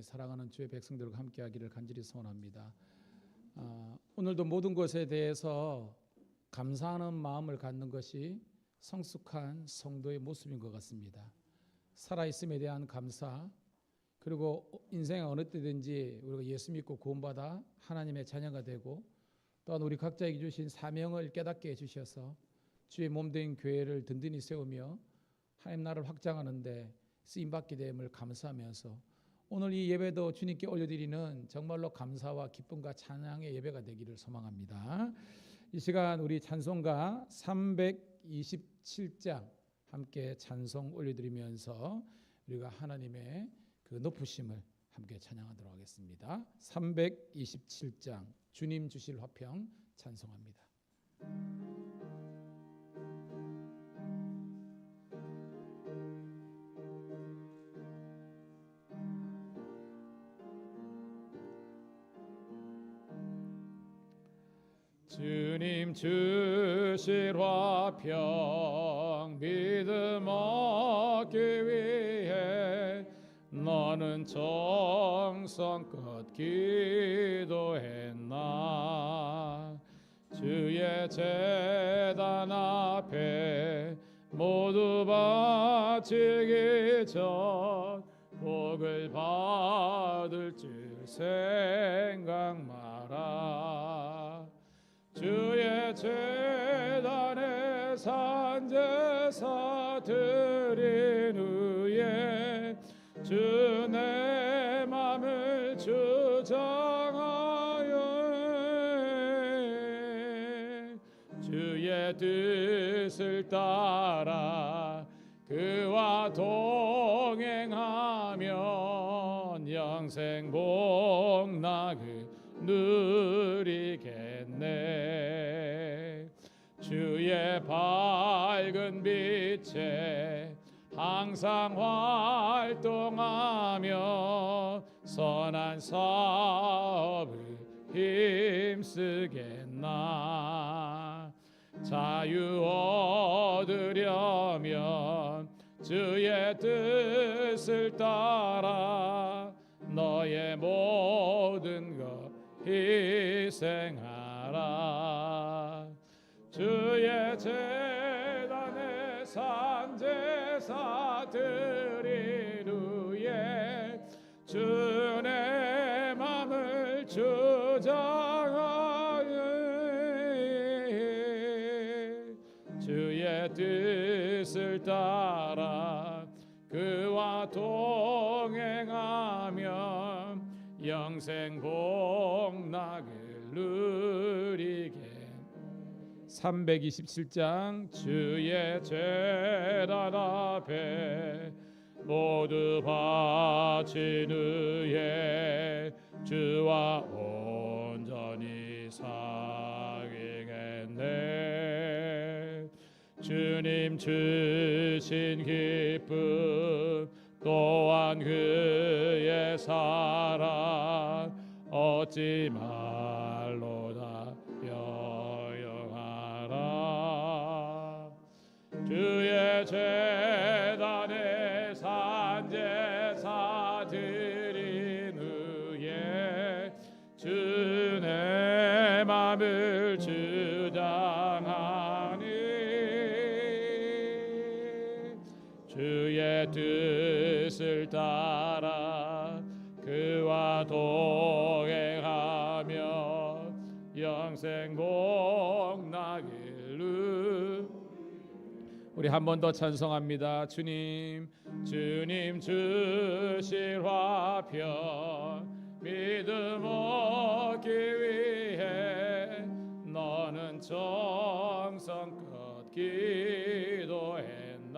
사랑하는 주의 백성들과 함께하기를 간절히 소원합니다. 오늘도 모든 것에 대해서 감사하는 마음을 갖는 것이 성숙한 성도의 모습인 것 같습니다. 살아있음에 대한 감사, 그리고 인생의 어느 때든지 우리가 예수 믿고 구원받아 하나님의 자녀가 되고, 또한 우리 각자에게 주신 사명을 깨닫게 해주셔서 주의 몸된 교회를 든든히 세우며 하나님 나라를 확장하는 데 쓰임받게 됨을 감사하면서 오늘 이 예배도 주님께 올려드리는 정말로 감사와 기쁨과 찬양의 예배가 되기를 소망합니다. 이 시간 우리 찬송가 327장 함께 찬송 올려드리면서 우리가 하나님의 그 높으심을 함께 찬양하도록 하겠습니다. 327장 주님 주실 화평 찬송합니다. 주님 주실 화평 믿음 얻기 위해 너는 정성껏 기도했나. 주의 제단 앞에 모두 바치기 전 복을 받을 줄 생각 마라. 주의 제단에 산제사 드린 후에 주 내 맘을 주장하여 주의 뜻을 따라 그와 동행하면 영생 복락을 누리겠네. 주의 밝은 빛에 항상 활동하며 선한 사업을 힘쓰겠나. 자유 얻으려면 주의 뜻을 따라 너의 모든 것 희생하라. 주의 제단에 산제사 드린 후에 주 내 맘을 주장하여 주의 뜻을 따라 그와 동행하면 영생 복락을 누리게. 327장 주의 제단 앞에 모두 바친 후에 주와 온전히 사귀겠네. 주님 주신 기쁨 또한 그의 사랑 얻지 말로다 여영하라. 주의 제단에 산제사 드린 후에 주 내 맘을 주장하니 주의 뜻을 따라 그와 동행하며 영생 복락을 우리 한 번 더 찬송합니다. 주님 주실 화평 믿음 얻기 위해 너는 정성껏 기도했나.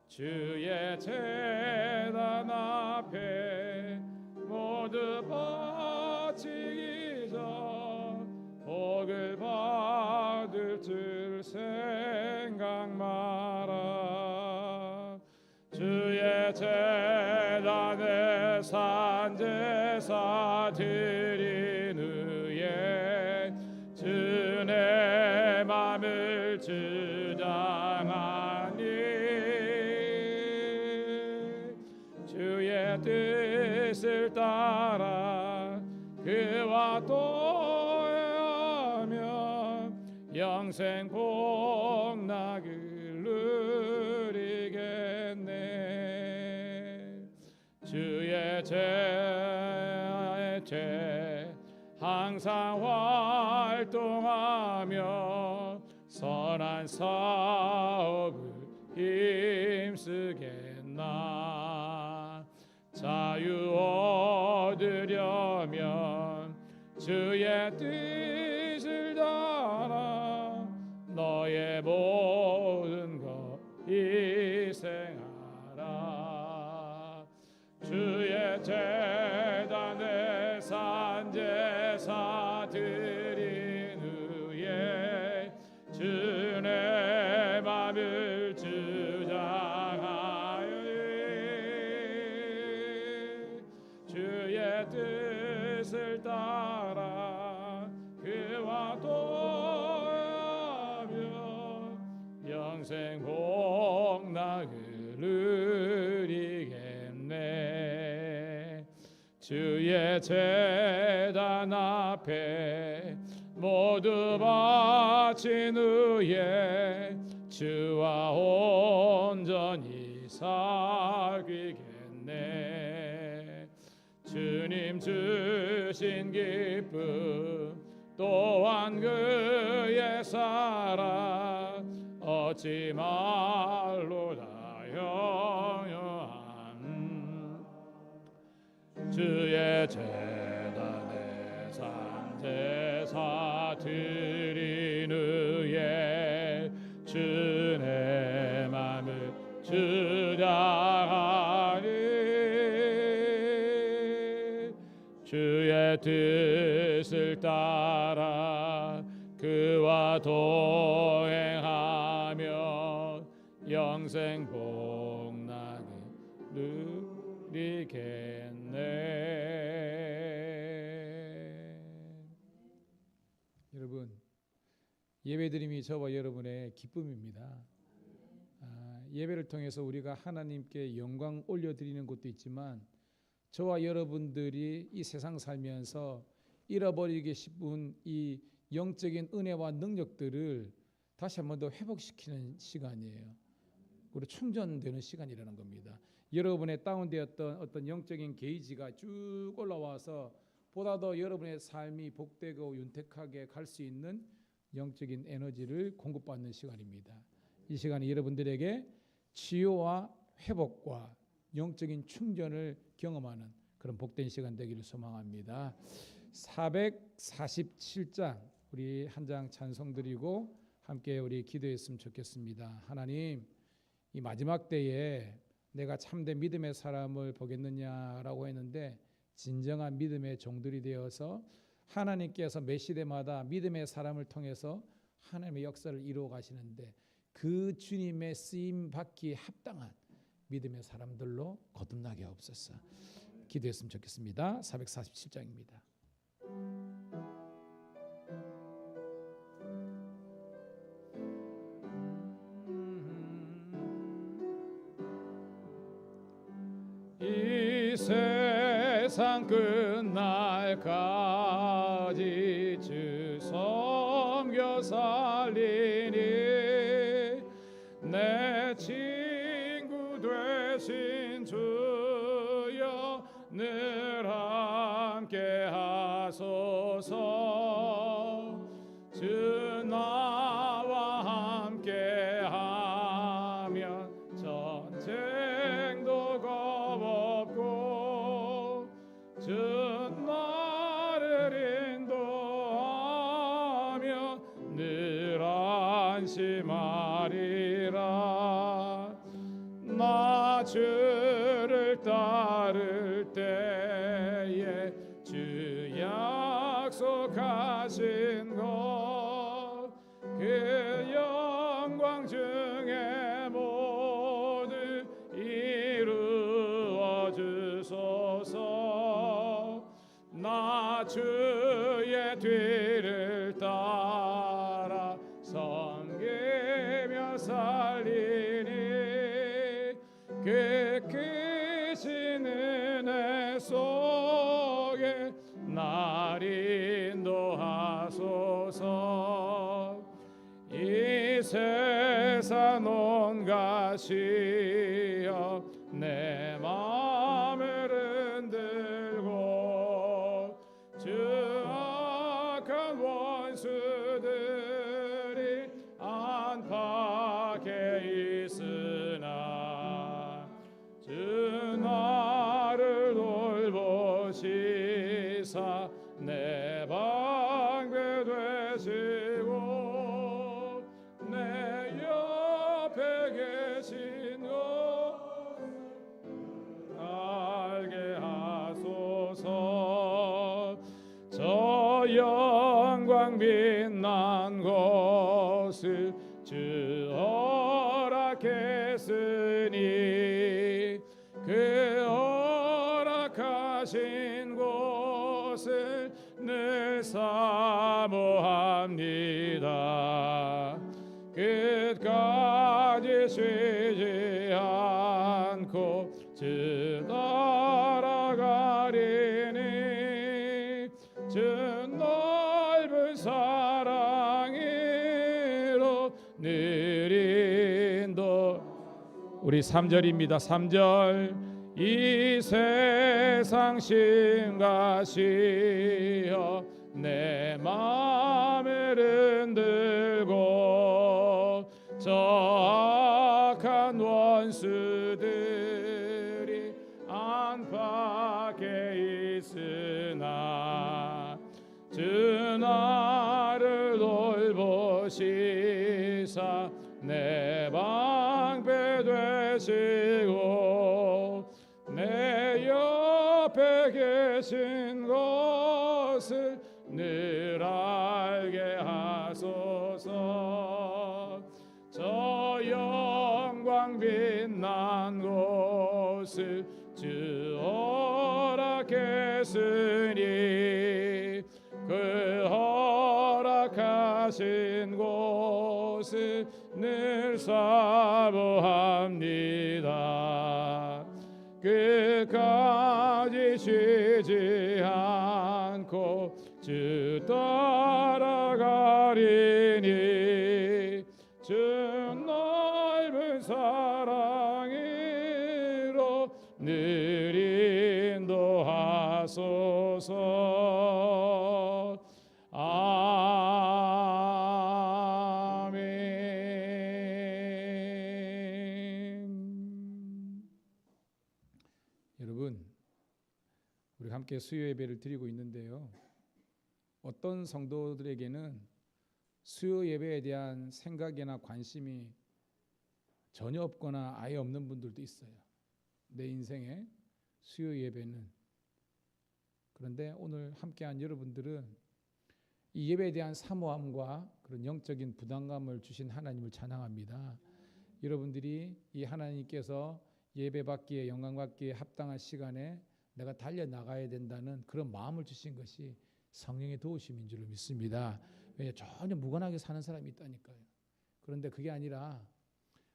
주의 제단 앞에 모두 바치기 전 복을 받을 줄 생각 마라. 주의 제단에 산제사 드린 후에 주 내 맘을 주장하니 주의 주의 뜻을 따라 그와 동행하며 영생 복락을 누리겠네. 주의 죄 항상 활동하며 선한 사업을 힘쓰겠나. 자유 얻으려면 주의 뜻을 따라 너의 모든 것 희생하라. 주의 재단에 산제사 드린 후에 주의 맘을 주장하여 주의 뜻을 따라 그와 동행하며 영생 복락을 누리겠네. 주의 제단 앞에 모두 바친 후에 주와 온전히 사귀겠네. 주님 주신 기쁨 또한 그의 사랑 얻지 말로다 영영한. 주의 제단에 산제사 드린 후에 주의 맘을 주장하니 주의 뜻을 따라 그와 동행하며 영생 복락을 누리겠네. 여러분, 예배드림이 저와 여러분의 기쁨입니다. 예배를 통해서 우리가 하나님께 영광 올려드리는 것도 있지만 저와 여러분들이 이 세상 살면서 잃어버리기 싶은 이 영적인 은혜와 능력들을 다시 한 번 더 회복시키는 시간이에요. 그리고 충전되는 시간이라는 겁니다. 여러분의 다운되었던 어떤 영적인 게이지가 쭉 올라와서 보다 더 여러분의 삶이 복되고 윤택하게 갈 수 있는 영적인 에너지를 공급받는 시간입니다. 이 시간이 여러분들에게 치유와 회복과 영적인 충전을 경험하는 그런 복된 시간 되기를 소망합니다. 447장 우리 한 장 찬송 드리고 함께 우리 기도했으면 좋겠습니다. 하나님, 이 마지막 때에 내가 참된 믿음의 사람을 보겠느냐라고 했는데 진정한 믿음의 종들이 되어서 하나님께서 매 시대마다 믿음의 사람을 통해서 하나님의 역사를 이루어 가시는데 그 주님의 쓰임 받기에 합당한 믿음의 사람들로 거듭나게 하옵소서. 기도했으면 좋겠습니다. 447장입니다. 이 세상 끝날까지 주 섬겨 살리니 내 친구 되신 주여 늘 함께 하소서. 주 나와 함께 하면 전쟁도 겁없고 주 나를 인도하며 늘 안심하리라. 나 주를 따를 때에 주 약속하신 것 그 영광 중에 모두 이루어 주소서. 나 주의 뒤를 따라 섬기며 살리니 그 크신 속에 날 인도하소서. 이 세상 온갖 시험 내 마음을 흔들고 주 악한 원수들이 안팎에 있으나 주 나를 돌보시사 내 방패 되시고 내 옆에 계신 것 알게 하소서. 저 영광 빛난 곳을 주 허락했으니 그 허락하신 곳을 늘 사모합니다. 끝까지 쉬지 않고 주 따라가리니 주 넓은 사랑으로 늘 인도. 우리 3절입니다. 3절. 이 세상 심과 시험 내 마음을 흔들고 저 악한 원수들이 안팎에 있으나 주 나를 돌보시사 내 방패 되시고 내 옆에 계신 것을 늘 알게 하소서. 저 영광 빛난 곳을 주 허락했으니 그 허락하신 곳을 늘 사모합니다. 끝까지 쉬지 않고 주 따라가리니 주 넓은 사랑으로 늘 인도하소서. 여러분, 우리 함께 수요 예배를 드리고 있는데요. 어떤 성도들에게는 수요 예배에 대한 생각이나 관심이 전혀 없거나 아예 없는 분들도 있어요. 내 인생에 수요 예배는. 그런데 오늘 함께한 여러분들은 이 예배에 대한 사모함과 그런 영적인 부담감을 주신 하나님을 찬양합니다. 여러분들이 이 하나님께서 예배받기에 영광받기에 합당한 시간에 내가 달려나가야 된다는 그런 마음을 주신 것이 성령의 도우심인 줄 믿습니다. 왜냐, 전혀 무관하게 사는 사람이 있다니까요. 그런데 그게 아니라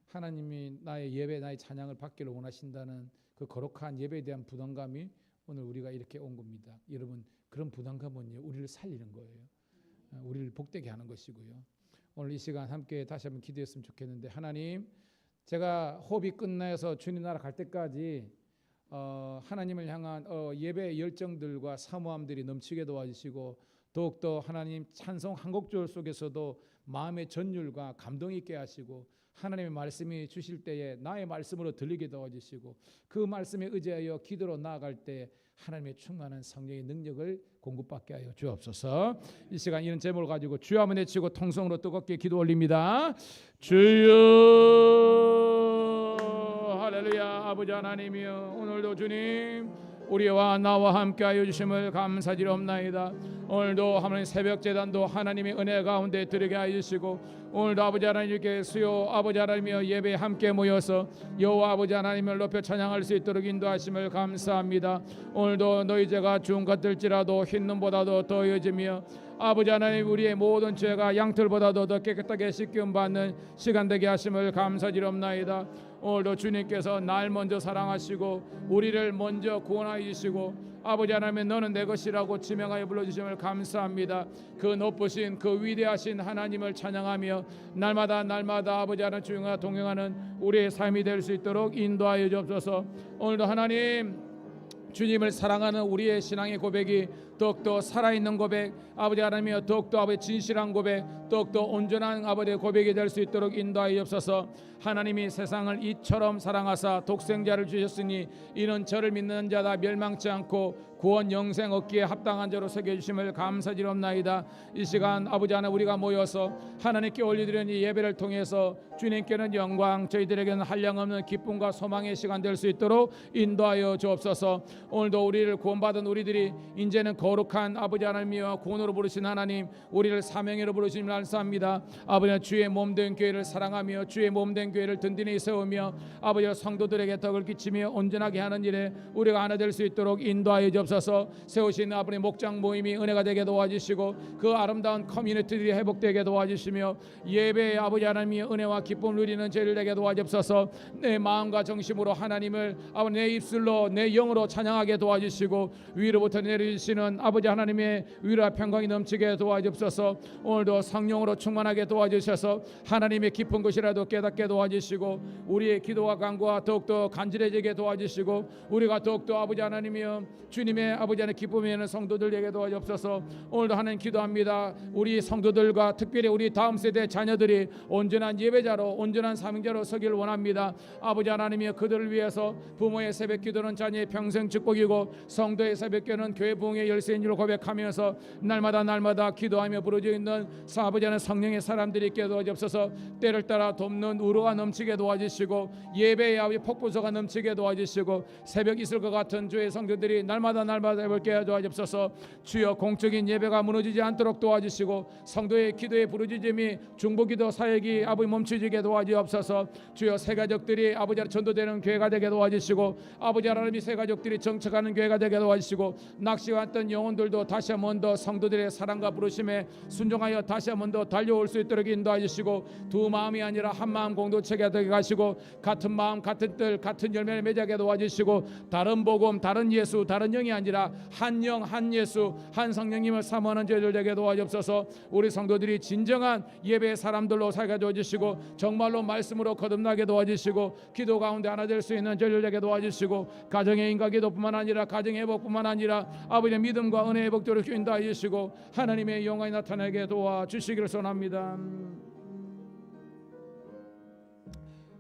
하나님이 나의 예배, 나의 찬양을 받기를 원하신다는 그 거룩한 예배에 대한 부담감이 오늘 우리가 이렇게 온 겁니다. 여러분, 그런 부담감은요, 우리를 살리는 거예요. 우리를 복되게 하는 것이고요. 오늘 이 시간 함께 다시 한번 기도했으면 좋겠는데, 하나님, 제가 호흡이 끝나서 주님 나라 갈 때까지 하나님을 향한 예배의 열정들과 사모함들이 넘치게 도와주시고, 더욱더 하나님 찬송 한 곡절 속에서도 마음의 전율과 감동이 있게 하시고, 하나님의 말씀이 주실 때에 나의 말씀으로 들리게 도와주시고, 그 말씀에 의지하여 기도로 나아갈 때 하나님의 충만한 성령의 능력을 공급받게 하여 주옵소서. 이 시간 이런 제목을 가지고 주여 한번 외치고 통성으로 뜨겁게 기도 올립니다. 주여, 할렐루야. 아버지 하나님이여, 오늘도 주님 우리와 나와 함께하여 주심을 감사드리옵나이다. 오늘도 하나님 새벽제단도 하나님의 은혜 가운데 들게 하여 주시고, 오늘도 아버지 하나님께 수요 아버지 하나님이여 예배에 함께 모여서 여호와 아버지 하나님을 높여 찬양할 수 있도록 인도하심을 감사합니다. 오늘도 너희 죄가 중 같을지라도 흰 눈보다도 더해지며 아버지 하나님 우리의 모든 죄가 양털보다도 더 깨끗하게 씻김 받는 시간 되게 하심을 감사드리옵나이다. 오늘도 주님께서 날 먼저 사랑하시고 우리를 먼저 구원하여 주시고 아버지 하나님 너는 내 것이라고 지명하여 불러주심을 감사합니다. 그 높으신 그 위대하신 하나님을 찬양하며 날마다 아버지 하나님 주님과 동행하는 우리의 삶이 될 수 있도록 인도하여 주옵소서. 오늘도 하나님 주님을 사랑하는 우리의 신앙의 고백이 더욱더 살아있는 고백, 아버지 하나님이여 더욱더 아버지 진실한 고백, 더욱더 온전한 아버지의 고백이 될 수 있도록 인도하여 주옵소서. 하나님이 세상을 이처럼 사랑하사 독생자를 주셨으니 이는 저를 믿는 자다 멸망치 않고 구원 영생 얻기에 합당한 자로 새겨주심을 감사드리옵나이다. 이 시간 아버지 하나님 우리가 모여서 하나님께 올려드리는 이 예배를 통해서 주님께는 영광, 저희들에게는 한량없는 기쁨과 소망의 시간 될 수 있도록 인도하여 주옵소서. 오늘도 우리를 구원받은 우리들이 이제는 거룩한 아버지 하나님이여 구원으로 부르신 하나님, 우리를 사명으로 부르심을 감사합니다. 아버지 주의 몸된 교회를 사랑하며 주의 몸된 교회를 든든히 세우며 아버지 성도들에게 덕을 끼치며 온전하게 하는 일에 우리가 하나 될 수 있도록 인도하여 주옵소서. 세우신 아버지 목장 모임이 은혜가 되게 도와주시고 그 아름다운 커뮤니티들이 회복되게 도와주시며 예배의 아버지 하나님의 은혜와 기쁨을 누리는 저희를 되게 도와주옵소서. 내 마음과 정심으로 하나님을 아버지 내 입술로 내 영으로 찬양하게 도와주시고 위로부터 내려주시는 아버지 하나님의 위로와 평강이 넘치게 도와주옵소서. 오늘도 성령으로 충만하게 도와주셔서 하나님의 깊은 것이라도 깨닫게 도와주시고 우리의 기도와 간구가 더욱더 간절해지게 도와주시고 우리가 더욱더 아버지 하나님이여 주님의 아버지 하나님 기쁨이 있는 성도들에게 도와주옵소서. 오늘도 하나님 기도합니다. 우리 성도들과 특별히 우리 다음 세대 자녀들이 온전한 예배자로 온전한 사명자로 서기를 원합니다. 아버지 하나님이여 그들을 위해서 부모의 새벽 기도는 자녀의 평생 축복이고 성도의 새벽 기도는 교회 부흥의 열쇠인 줄 고백하면서 날마다 기도하며 부르짖는 있는 아버지 하나님 성령의 사람들이 있게 도와주옵소서. 때를 따라 돕는 우로가 넘치게 도와주시고 예배의 아버지 폭포수가 넘치게 도와주시고 새벽 있을 것 같은 주의 성도들이 날마다 해볼게 도와주옵소서. 주여 공적인 예배가 무너지지 않도록 도와주시고 성도의 기도의 부르짖음이 중보기도 사역이 아버지 멈추지게 도와주옵소서. 주여 새 가족들이 아버지 하나님 전도되는 교회가 되게 도와주시고 아버지 하나님이 새 가족들이 정착하는 교회가 되게 도와주시고 낚시왔던 영혼들도 다시 한 번 더 성도들의 사랑과 부르심에 순종하여 다시 한 번 더 달려올 수 있도록 인도해 주시고 두 마음이 아니라 한 마음 공동체가 되게 하시고 같은 마음 같은 뜻 같은 열매를 맺게 도와주시고 다른 복음 다른 예수 다른 영이 아니라 한 영 한 예수 한 성령님을 사모하는 저희들 되게 도와주옵소서. 우리 성도들이 진정한 예배의 사람들로 살게 도와주시고 정말로 말씀으로 거듭나게 도와주시고 기도 가운데 하나 될 수 있는 저희들 되게 도와주시고 가정의 인과 기도뿐만 아니라 가정의 회복뿐만 아니라 아버지의 믿음과 은혜의 복도를 인도하여 주시고 하나님의 영광이 나타나게 도와주시기를 소원합니다.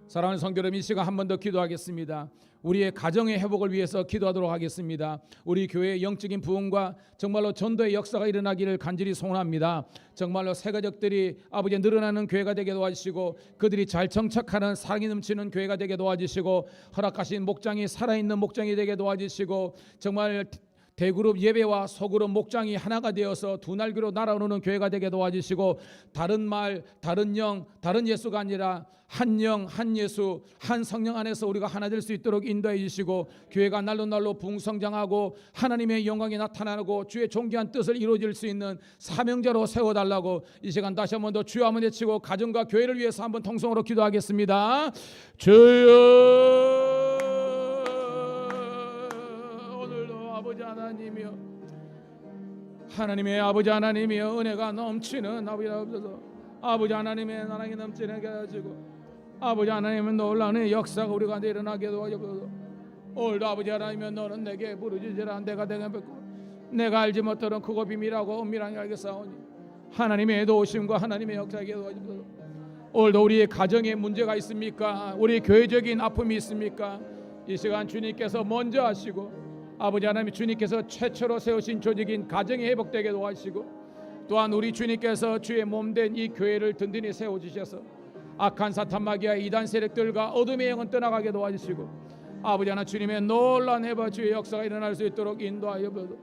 사랑하는 성도 여러분, 이 시간 한 번 더 기도하겠습니다. 우리의 가정의 회복을 위해서 기도하도록 하겠습니다. 우리 교회의 영적인 부흥과 정말로 전도의 역사가 일어나기를 간절히 소원합니다. 정말로 새 가족들이 아버지 늘어나는 교회가 되게 도와주시고 그들이 잘 정착하는 사랑이 넘치는 교회가 되게 도와주시고 허락하신 목장이 살아있는 목장이 되게 도와주시고 정말 대그룹 예배와 소그룹 목장이 하나가 되어서 두 날개로 날아오르는 교회가 되게 도와주시고 다른 말 다른 영 다른 예수가 아니라 한 영 한 예수 한 성령 안에서 우리가 하나 될 수 있도록 인도해 주시고 교회가 날로 부흥성장하고 하나님의 영광이 나타나고 주의 존귀한 뜻을 이루어질 수 있는 사명자로 세워달라고 이 시간 다시 한번 더 주여 한번 외치고 가정과 교회를 위해서 한번 통성으로 기도하겠습니다. 주여 아버지 하나님이여 하나님의 아버지 하나님이여 은혜가 넘치는 아버지 하나님의 사랑이 넘치게 하시고 아버지 하나님의 놀라운 역사가 우리 가운데 일어나게 도와주옵소서. 오늘도 아버지 하나님이여 너는 내게 부르짖으라 내가 내게 뵙고 내가 알지 못하는 크고 비밀하고 은밀하게 알겠사오니 하나님의 도우심과 하나님의 역사에게 도와주옵소서. 오늘도 우리의 가정에 문제가 있습니까? 우리 교회적인 아픔이 있습니까? 이 시간 주님께서 먼저 하시고 아버지 하나님 주님께서 최초로 세우신 조직인 가정이 회복되게 도와주시고 또한 우리 주님께서 주의 몸된 이 교회를 든든히 세워주셔서 악한 사탄 마귀와 이단 세력들과 어둠의 영은 떠나가게 도와주시고 아버지 하나님 주님의 놀라운 해바 주의 역사가 일어날 수 있도록 인도하여 주옵소서.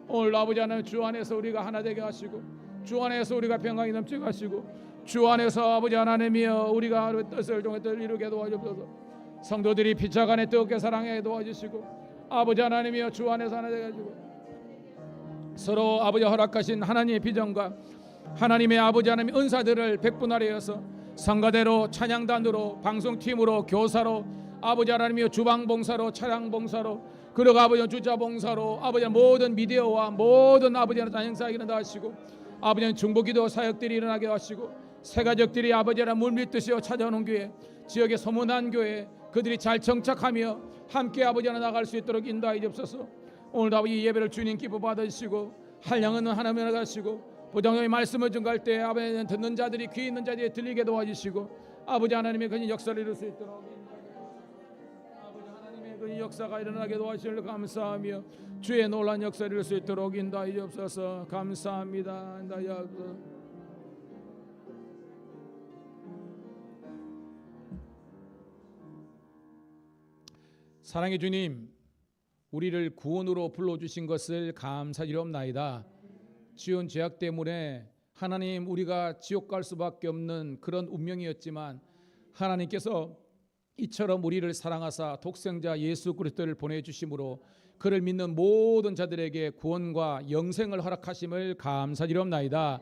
오늘 아버지 하나님 주 안에서 우리가 하나 되게 하시고 주 안에서 우리가 평강이 넘치게 하시고 주 안에서 아버지 하나님이여 우리가 뜻을 통해 뜻을 이루게 도와주옵소서. 성도들이 피차간에 뜨겁게 사랑해 도와주시고 아버지 하나님이여 주 안에서 하나 되어가지고 서로 아버지 허락하신 하나님의 비전과 하나님의 아버지 하나님의 은사들을 백분하여서 성가대로, 찬양단으로, 방송팀으로, 교사로, 아버지 하나님이여 주방봉사로, 차량봉사로, 그리고 아버지 주자봉사로, 아버지 모든 미디어와 모든 아버지 하나님 찬양사가 일어나게 하시고, 아버지 중보기도 사역들이 일어나게 하시고, 새가족들이 아버지 하나님 물밀듯이 찾아오는 교회, 지역의 소문난 교회, 그들이 잘 정착하며 함께 아버지 하나 나갈 수 있도록 인도하여 주옵소서. 오늘도 아버지 예배를 주님 기뻐 받으시고 한량은 하나님 나가시고 보장의 말씀을 전갈 때 아버지 듣는 자들이 귀 있는 자들이 들리게 도와주시고 아버지 하나님의 그 역사를 이룰 수 있도록 아버지 하나님의 그 역사가 일어나게 도와주시려 감사하며 주의 놀라운 역사를 이룰 수 있도록 인도하여 주옵소서. 감사합니다. 인도하여 주옵소서. 사랑의 주님, 우리를 구원으로 불러주신 것을 감사드리옵나이다. 지은 죄악 때문에 하나님 우리가 지옥 갈 수밖에 없는 그런 운명이었지만 하나님께서 이처럼 우리를 사랑하사 독생자 예수 그리스도를 보내주심으로 그를 믿는 모든 자들에게 구원과 영생을 허락하심을 감사드리옵나이다.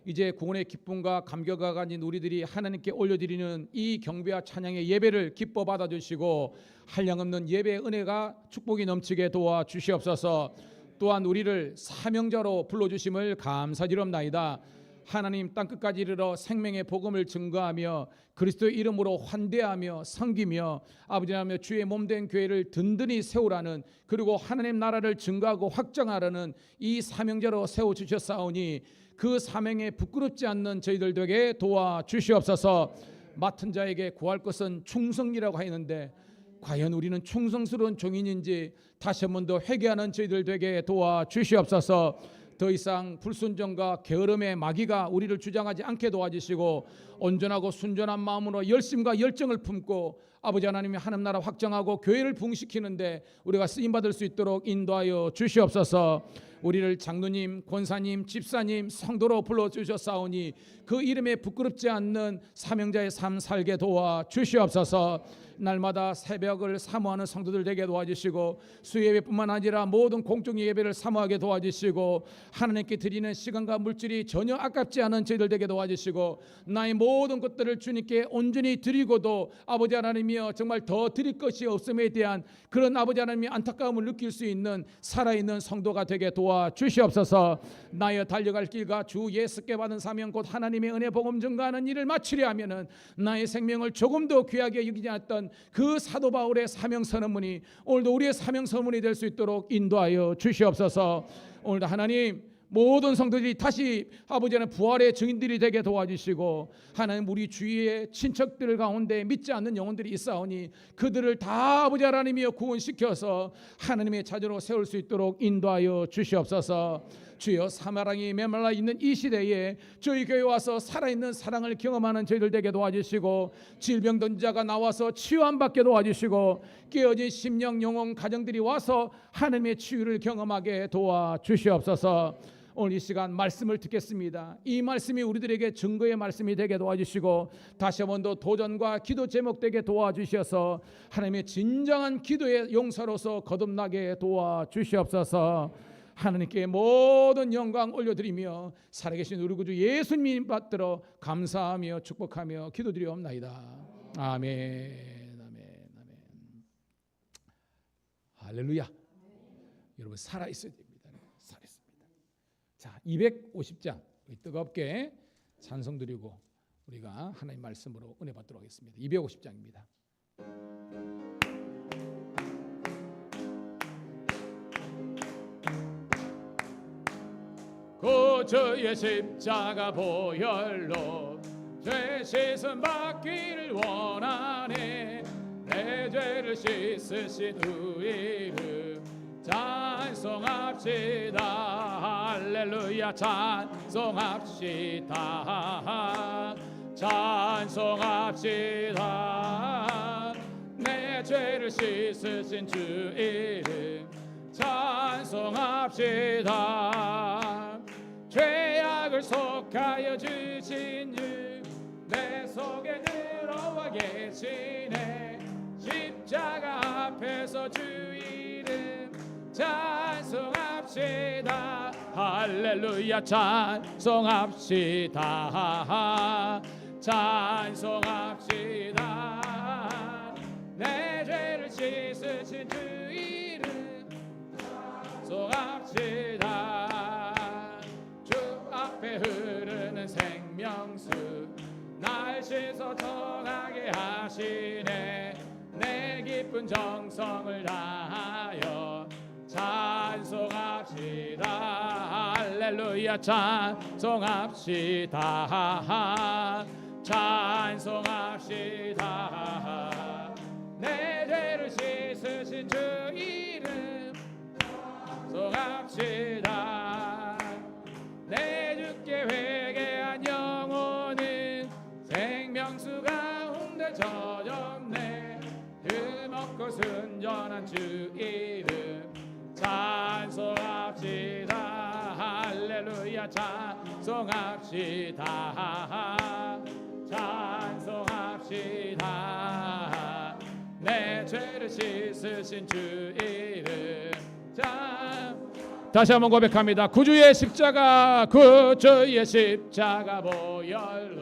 이제 구원의 기쁨과 감격과 가진 우리들이 하나님께 올려드리는 이 경배와 찬양의 예배를 기뻐 받아주시고 한량없는 예배의 은혜가 축복이 넘치게 도와주시옵소서. 또한 우리를 사명자로 불러주심을 감사드리옵나이다. 하나님 땅끝까지 이르러 생명의 복음을 증거하며 그리스도의 이름으로 환대하며 섬기며 아버지 하나님 주의 몸된 교회를 든든히 세우라는, 그리고 하나님 나라를 증거하고 확장하라는 이 사명자로 세워주셨사오니 그 사명에 부끄럽지 않는 저희들 되게 도와주시옵소서. 맡은 자에게 구할 것은 충성이라고 하였는데 과연 우리는 충성스러운 종인인지 다시 한 번 더 회개하는 저희들 되게 도와주시옵소서. 더 이상 불순종과 게으름의 마귀가 우리를 주장하지 않게 도와주시고 온전하고 순전한 마음으로 열심과 열정을 품고 아버지 하나님이 하나님 나라 확장하고 교회를 부흥시키는데 우리가 쓰임받을 수 있도록 인도하여 주시옵소서. 우리를 장로님, 권사님, 집사님, 성도로 불러주셨사오니 그 이름에 부끄럽지 않는 사명자의 삶 살게 도와주시옵소서. 날마다 새벽을 사모하는 성도들 되게 도와주시고 수예배뿐만 아니라 모든 공적 예배를 사모하게 도와주시고 하나님께 드리는 시간과 물질이 전혀 아깝지 않은 저희들 되게 도와주시고 나의 모든 것들을 주님께 온전히 드리고도 아버지 하나님이여 정말 더 드릴 것이 없음에 대한 그런 아버지 하나님의 안타까움을 느낄 수 있는 살아있는 성도가 되게 도와주시옵소서. 나의 달려갈 길과 주 예수께 받은 사명 곧 하나님의 은혜 복음 증거하는 일을 마치려 하면은 나의 생명을 조금 더 귀하게 여기지 않았던 그 사도 바울의 사명 선언문이 오늘도 우리의 사명 선언문이 될 수 있도록 인도하여 주시옵소서. 오늘도 하나님 모든 성도들이 다시 아버지 하나님 부활의 증인들이 되게 도와주시고 하나님 우리 주위의 친척들 가운데 믿지 않는 영혼들이 있사오니 그들을 다 아버지 하나님이여 구원시켜서 하나님의 자녀로 세울 수 있도록 인도하여 주시옵소서. 주여 사마랑이 메말라 있는 이 시대에 저희 교회에 와서 살아있는 사랑을 경험하는 저희들 되게 도와주시고 질병든 자가 나와서 치유함 받게 도와주시고 깨어진 심령 영혼 가정들이 와서 하나님의 치유를 경험하게 도와주시옵소서. 오늘 이 시간 말씀을 듣겠습니다. 이 말씀이 우리들에게 증거의 말씀이 되게 도와주시고 다시 한 번 더 도전과 기도 제목 되게 도와주셔서 하나님의 진정한 기도의 용사로서 거듭나게 도와주시옵소서. 하나님께 모든 영광 올려드리며 살아계신 우리 구주 예수님 받들어 감사하며 축복하며 기도드리옵나이다. 아멘. 아멘. 아멘. 할렐루야. 여러분 살아 있어야 됩니다. 살아 있습니다. 자, 250장 뜨겁게 찬송 드리고 우리가 하나님 말씀으로 은혜 받도록 하겠습니다. 250장입니다. 그 주의 십자가 보혈로 죄 씻음 받기를 원하네. 내 죄를 씻으신 그 이름 찬송합시다. 할렐루야 찬송합시다. 찬송합시다. 내 죄를 씻으신 주 이름 찬송합시다. 죄악을 속하여 주신 주 내 속에 들어와 계시네. 십자가 앞에서 주 이름 찬송합시다. 할렐루야 찬송합시다. 찬송합시다. 내 죄를 씻으신 주 이름 찬송합시다. 주 앞에 흐르는 생명수 날 씻어 정하게 하시네. 내 깊은 정성을 다하여 찬송합시다. 할렐루야. 찬송합시다. 찬송합시다. 내 죄를 씻으신 주 이름 찬송합시다. 내 주께 회개한 영혼은 생명수 가운데 젖었네. 흠없고 순전한 주 이름 찬송합시다. 할렐루야. 찬송합시다. 찬송합시다. 내 죄를 씻으신 주 이름 다시 한번 고백합니다. 구주의 십자가 구주의 십자가 보혈로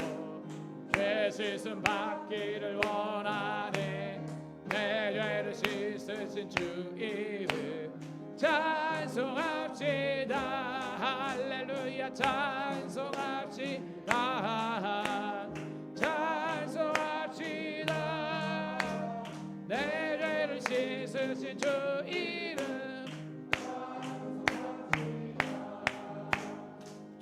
죄 씻음 받기를 원하네. 내 죄를 씻으신 주 이름 찬송합시다. 할렐루야. 찬송합시다. 찬송합시다. 내 죄를 씻으신 주 이름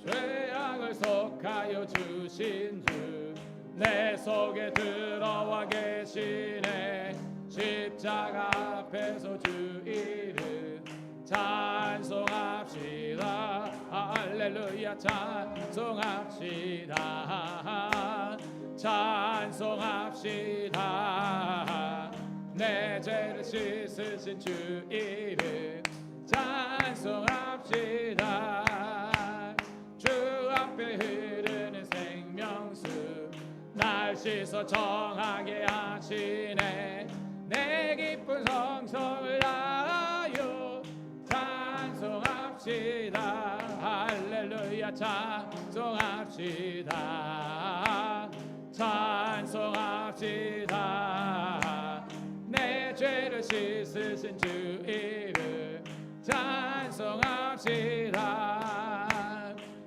죄악을 속하여 주신 주 내 속에 들어와 계시네. 십자가 앞에서 주 이름 찬송합시다. 할렐루야. 찬송합시다. 찬송합시다. 내 죄를 씻으신 주 이름 찬송합시다. 주 앞에 흐르는 생명수 날 씻어 정하게 하시네. 내 깊은 성성을 다하여 찬송합시다. 할렐루야. 찬송합시다. 찬송합시다. 내 죄를 씻으신 주 이름 찬송합시다.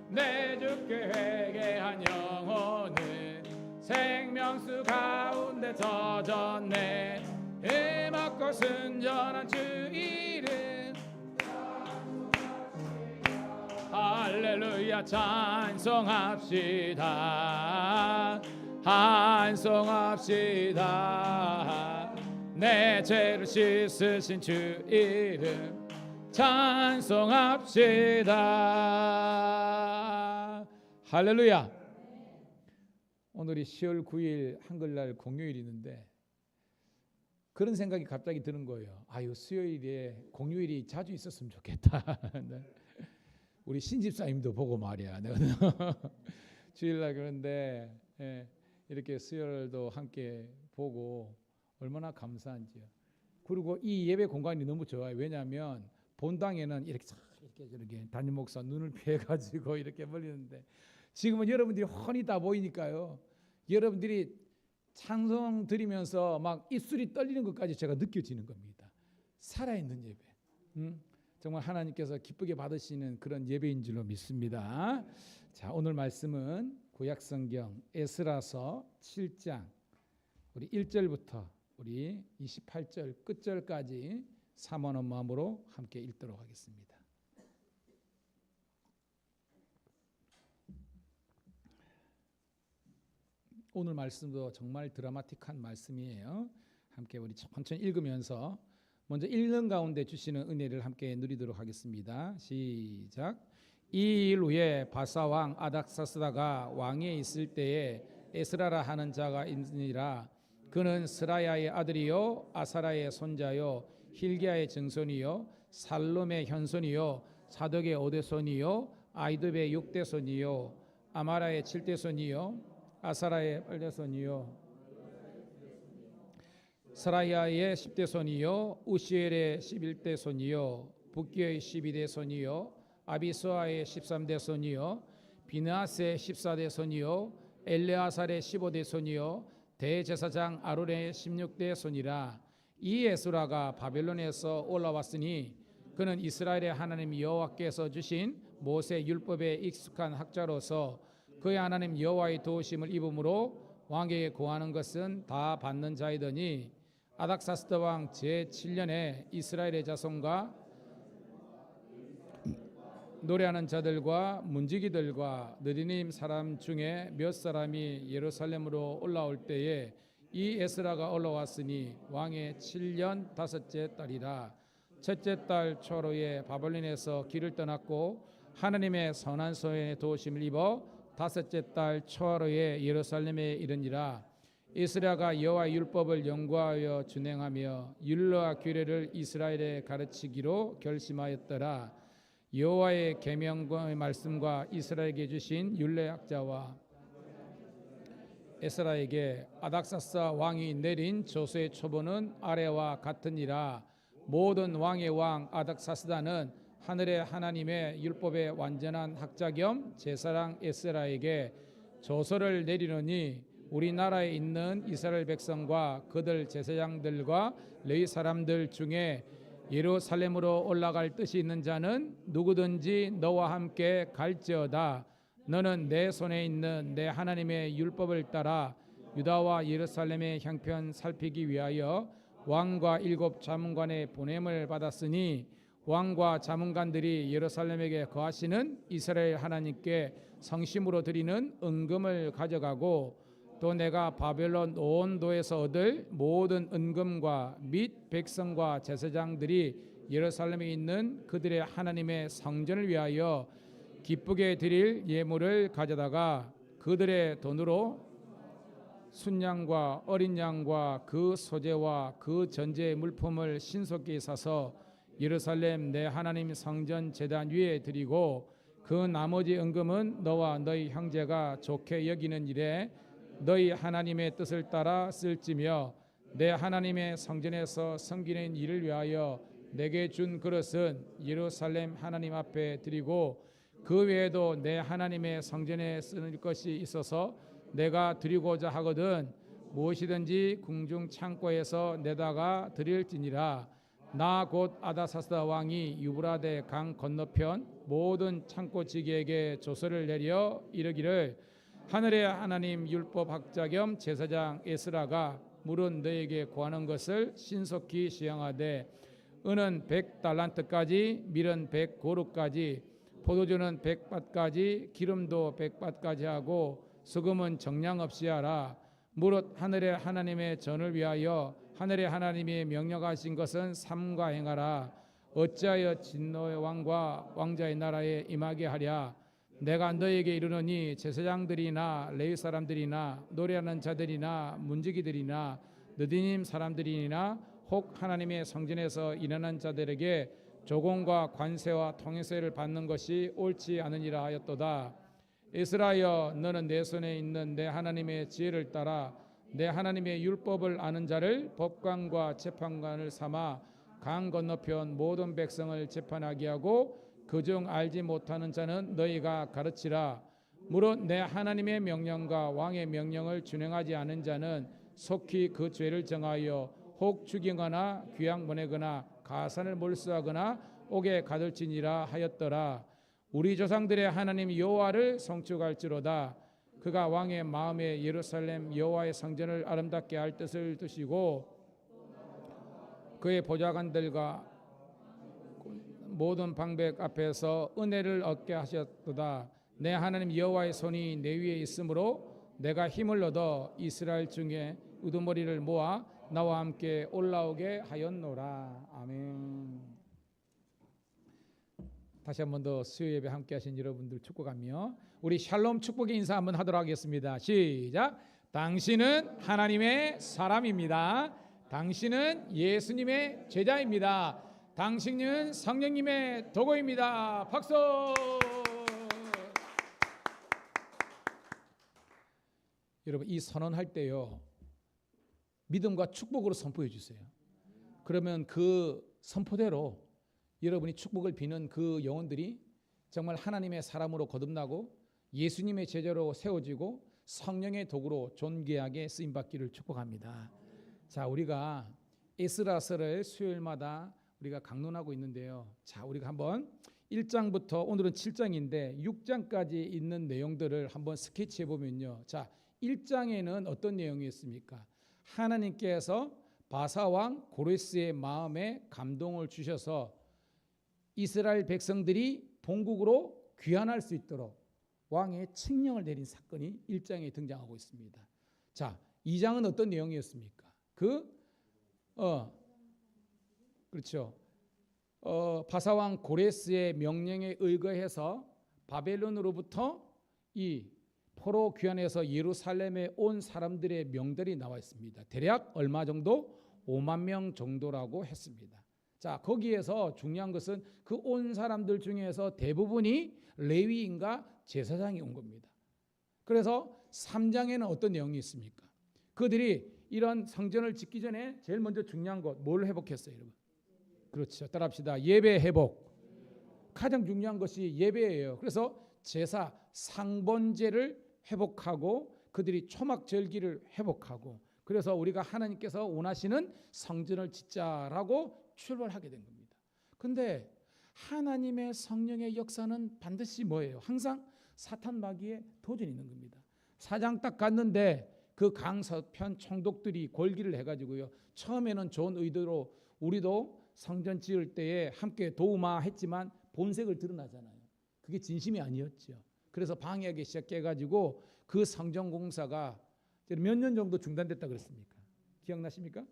내 주께 회개한 영혼은 생명수 가운데 젖었네. 힘없고 순전한 주 이름 할렐루야. 찬송합시다. 찬송합시다. 내 죄를 씻으신 주 이름 찬송합시다. 할렐루야. 오늘이 10월 9일 한글날 공휴일이 있는데 그런 생각이 갑자기 드는 거예요. 아유, 수요일에 공휴일이 자주 있었으면 좋겠다. 우리 신집사님도 보고 말이야. 내가 주일날 그런데 이렇게 수요일도 함께 보고 얼마나 감사한지요. 그리고 이 예배 공간이 너무 좋아요. 왜냐하면 본당에는 이렇게 저렇게 담임 목사 눈을 피해가지고 이렇게 멀리는데 지금은 여러분들이 훤히 다 보이니까요. 여러분들이 찬송 드리면서 막 입술이 떨리는 것까지 제가 느껴지는 겁니다. 살아있는 예배. 정말 하나님께서 기쁘게 받으시는 그런 예배인 줄로 믿습니다. 자, 오늘 말씀은 구약성경 에스라서 7장 우리 1절부터 우리 28절 끝절까지 사모하는 마음으로 함께 읽도록 하겠습니다. 오늘 말씀도 정말 드라마틱한 말씀이에요. 함께 우리 천천히 읽으면서 먼저 읽는 가운데 주시는 은혜를 함께 누리도록 하겠습니다. 시작. 이 일 후에 바사왕 아닥사스다가 왕위에 있을 때에 에스라라 하는 자가 있으니라. 그는 스라야의 아들이요 아사라의 손자요 힐기야의 증손이요 살롬의 현손이요 사독의 5대손이요 아이드의 6대손이요 아마라의 7대손이요 아사라의 8대손이요 스라야의 10대손이요 우시엘의 11대손이요 북기의 12대손이요 아비스와의 13대손이요 비느하스의 14대손이요 엘레아살의 15대 손이요 대제사장 아론의 16대 손이라. 이 에스라가 바벨론에서 올라왔으니 그는 이스라엘의 하나님 여호와께서 주신 모세 율법에 익숙한 학자로서 그의 하나님 여호와의 도우심을 입음으로 왕에게 구하는 것은 다 받는 자이더니 아닥사스다 왕 제7년에 이스라엘의 자손과 노래하는 자들과 문지기들과 느디님 사람 중에 몇 사람이 예루살렘으로 올라올 때에 이 에스라가 올라왔으니 왕의 7년 다섯째 달이라. 첫째 달 초로에 바벨론에서 길을 떠났고 하나님의 선한 소연의 도우심을 입어 다섯째 달 초로에 예루살렘에 이르니라. 에스라가 여호와의 율법을 연구하여 준행하며 율례와 규례를 이스라엘에 가르치기로 결심하였더라. 여호와의 계명과 말씀과 이스라엘에게 주신 율례학자와 에스라에게 아닥사스다 왕이 내린 조서의 초본은 아래와 같으니라. 모든 왕의 왕 아닥사스다는 하늘의 하나님의 율법의 완전한 학자 겸 제사장 에스라에게 조서를 내리노니 우리나라에 있는 이스라엘 백성과 그들 제사장들과 레위 사람들 중에 예루살렘으로 올라갈 뜻이 있는 자는 누구든지 너와 함께 갈지어다. 너는 내 손에 있는 내 하나님의 율법을 따라 유다와 예루살렘의 형편 살피기 위하여 왕과 7 자문관의 보냄을 받았으니 왕과 자문관들이 예루살렘에게 거하시는 이스라엘 하나님께 성심으로 드리는 은금을 가져가고 또 내가 바벨론 온도에서 얻을 모든 은금과 및 백성과 제사장들이 예루살렘에 있는 그들의 하나님의 성전을 위하여 기쁘게 드릴 예물을 가져다가 그들의 돈으로 순양과 어린 양과 그 소재와 그 전제의 물품을 신속히 사서 예루살렘 내 하나님 성전 제단 위에 드리고 그 나머지 은금은 너와 너희 형제가 좋게 여기는 일에 너희 하나님의 뜻을 따라 쓸지며 내 하나님의 성전에서 섬기는 일을 위하여 내게 준 그릇은 예루살렘 하나님 앞에 드리고 그 외에도 내 하나님의 성전에 쓰는 것이 있어서 내가 드리고자 하거든 무엇이든지 궁중 창고에서 내다가 드릴지니라. 나 곧 아닥사스다 왕이 유브라데 강 건너편 모든 창고지기에게 조서를 내려 이르기를 하늘의 하나님 율법 학자 겸 제사장 에스라가 물은 너에게 구하는 것을 신속히 시행하되 은은 100달란트까지 밀은 100고루까지 포도주는 100밭까지 기름도 100밭까지 하고 수금은 정량 없이 하라. 무릇 하늘의 하나님의 전을 위하여 하늘의 하나님이 명령하신 것은 삼가 행하라. 어찌하여 진노의 왕과 왕자의 나라에 임하게 하랴. 내가 너에게 이르노니 제사장들이나 레위 사람들이나 노래하는 자들이나 문지기들이나 느디님 사람들이나 혹 하나님의 성전에서 일하는 자들에게 조공과 관세와 통행세를 받는 것이 옳지 않으니라 하였도다. 에스라여 너는 내 손에 있는 내 하나님의 지혜를 따라 내 하나님의 율법을 아는 자를 법관과 재판관을 삼아 강 건너편 모든 백성을 재판하게 하고 그중 알지 못하는 자는 너희가 가르치라. 무릇 내 하나님의 명령과 왕의 명령을 준행하지 않은 자는 속히 그 죄를 정하여 혹 죽이거나 귀양 보내거나 가산을 몰수하거나 옥에 가둘지니라 하였더라. 우리 조상들의 하나님 여호와를 송축할지로다. 그가 왕의 마음에 예루살렘 여호와의 성전을 아름답게 할 뜻을 두시고 그의 보좌관들과 모든 방백 앞에서 은혜를 얻게 하셨도다. 내 하나님 여호와의 손이 내 위에 있으므로 내가 힘을 얻어 이스라엘 중에 우두머리를 모아 나와 함께 올라오게 하였노라. 아멘. 다시 한 번 더 수요 예배 함께 하신 여러분들 축복하며 우리 샬롬 축복의 인사 한번 하도록 하겠습니다. 시작. 당신은 하나님의 사람입니다. 당신은 예수님의 제자입니다. 당신은 성령님의 도구입니다. 박수. 여러분 이 선언할 때요 믿음과 축복으로 선포해 주세요. 그러면 그 선포대로 여러분이 축복을 비는 그 영혼들이 정말 하나님의 사람으로 거듭나고 예수님의 제자로 세워지고 성령의 도구로 존귀하게 쓰임받기를 축복합니다. 자, 우리가 에스라서를 수요일마다 우리가 강론하고 있는데요. 자, 우리가 한번 1장부터 오늘은 7장인데 6장까지 있는 내용들을 한번 스케치해 보면요. 자, 1장에는 어떤 내용이 있습니까? 하나님께서 바사 왕 고레스의 마음에 감동을 주셔서 이스라엘 백성들이 본국으로 귀환할 수 있도록 왕의 칙령을 내린 사건이 1장에 등장하고 있습니다. 자, 2장은 어떤 내용이었습니까? 그렇죠. 바사 왕 고레스의 명령에 의거해서 바벨론으로부터 이 포로 귀환해서 예루살렘에 온 사람들의 명들이 나와 있습니다. 대략 얼마 정도? 5만 명 정도라고 했습니다. 자, 거기에서 중요한 것은 그 온 사람들 중에서 대부분이 레위인과 제사장이 온 겁니다. 그래서 3장에는 어떤 내용이 있습니까? 그들이 이런 성전을 짓기 전에 제일 먼저 중요한 것 뭘 회복했어요, 여러분? 그렇죠. 따라합시다. 예배 회복. 가장 중요한 것이 예배예요. 그래서 제사 상번제를 회복하고 그들이 초막절기를 회복하고 그래서 우리가 하나님께서 원하시는 성전을 짓자라고 출발하게 된 겁니다. 근데 하나님의 성령의 역사는 반드시 뭐예요? 항상 사탄 마귀의 도전이 있는 겁니다. 4장 딱 갔는데 그 강서편 총독들이 골기를 해가지고요. 처음에는 좋은 의도로 우리도 성전 지을 때에 함께 도우마 했지만 본색을 드러나잖아요. 그게 진심이 아니었죠. 그래서 방해하기 시작해가지고 그 성전 공사가 몇 년 정도 중단됐다 그랬습니까? 기억나십니까?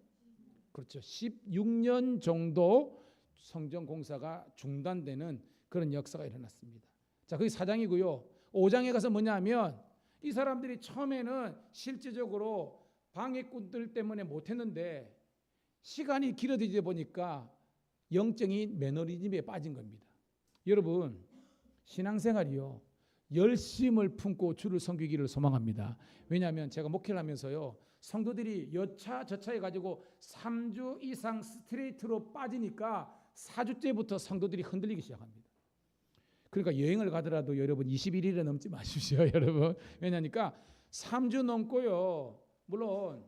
그렇죠. 16년 정도 성전 공사가 중단되는 그런 역사가 일어났습니다. 자, 그게 4장이고요. 5장에 가서 뭐냐면 이 사람들이 처음에는 실질적으로 방해꾼들 때문에 못했는데 시간이 길어지다 보니까 영적인 매너리즘에 빠진 겁니다. 여러분, 신앙생활이요. 열심을 품고 주를 섬기기를 소망합니다. 왜냐하면 제가 목회를 하면서요. 성도들이 여차 저차 해가지고 3주 이상 스트레이트로 빠지니까 4주째부터 성도들이 흔들리기 시작합니다. 그러니까 여행을 가더라도 여러분 21일에 넘지 마십시오. 여러분. 왜냐니까 3주 넘고요. 물론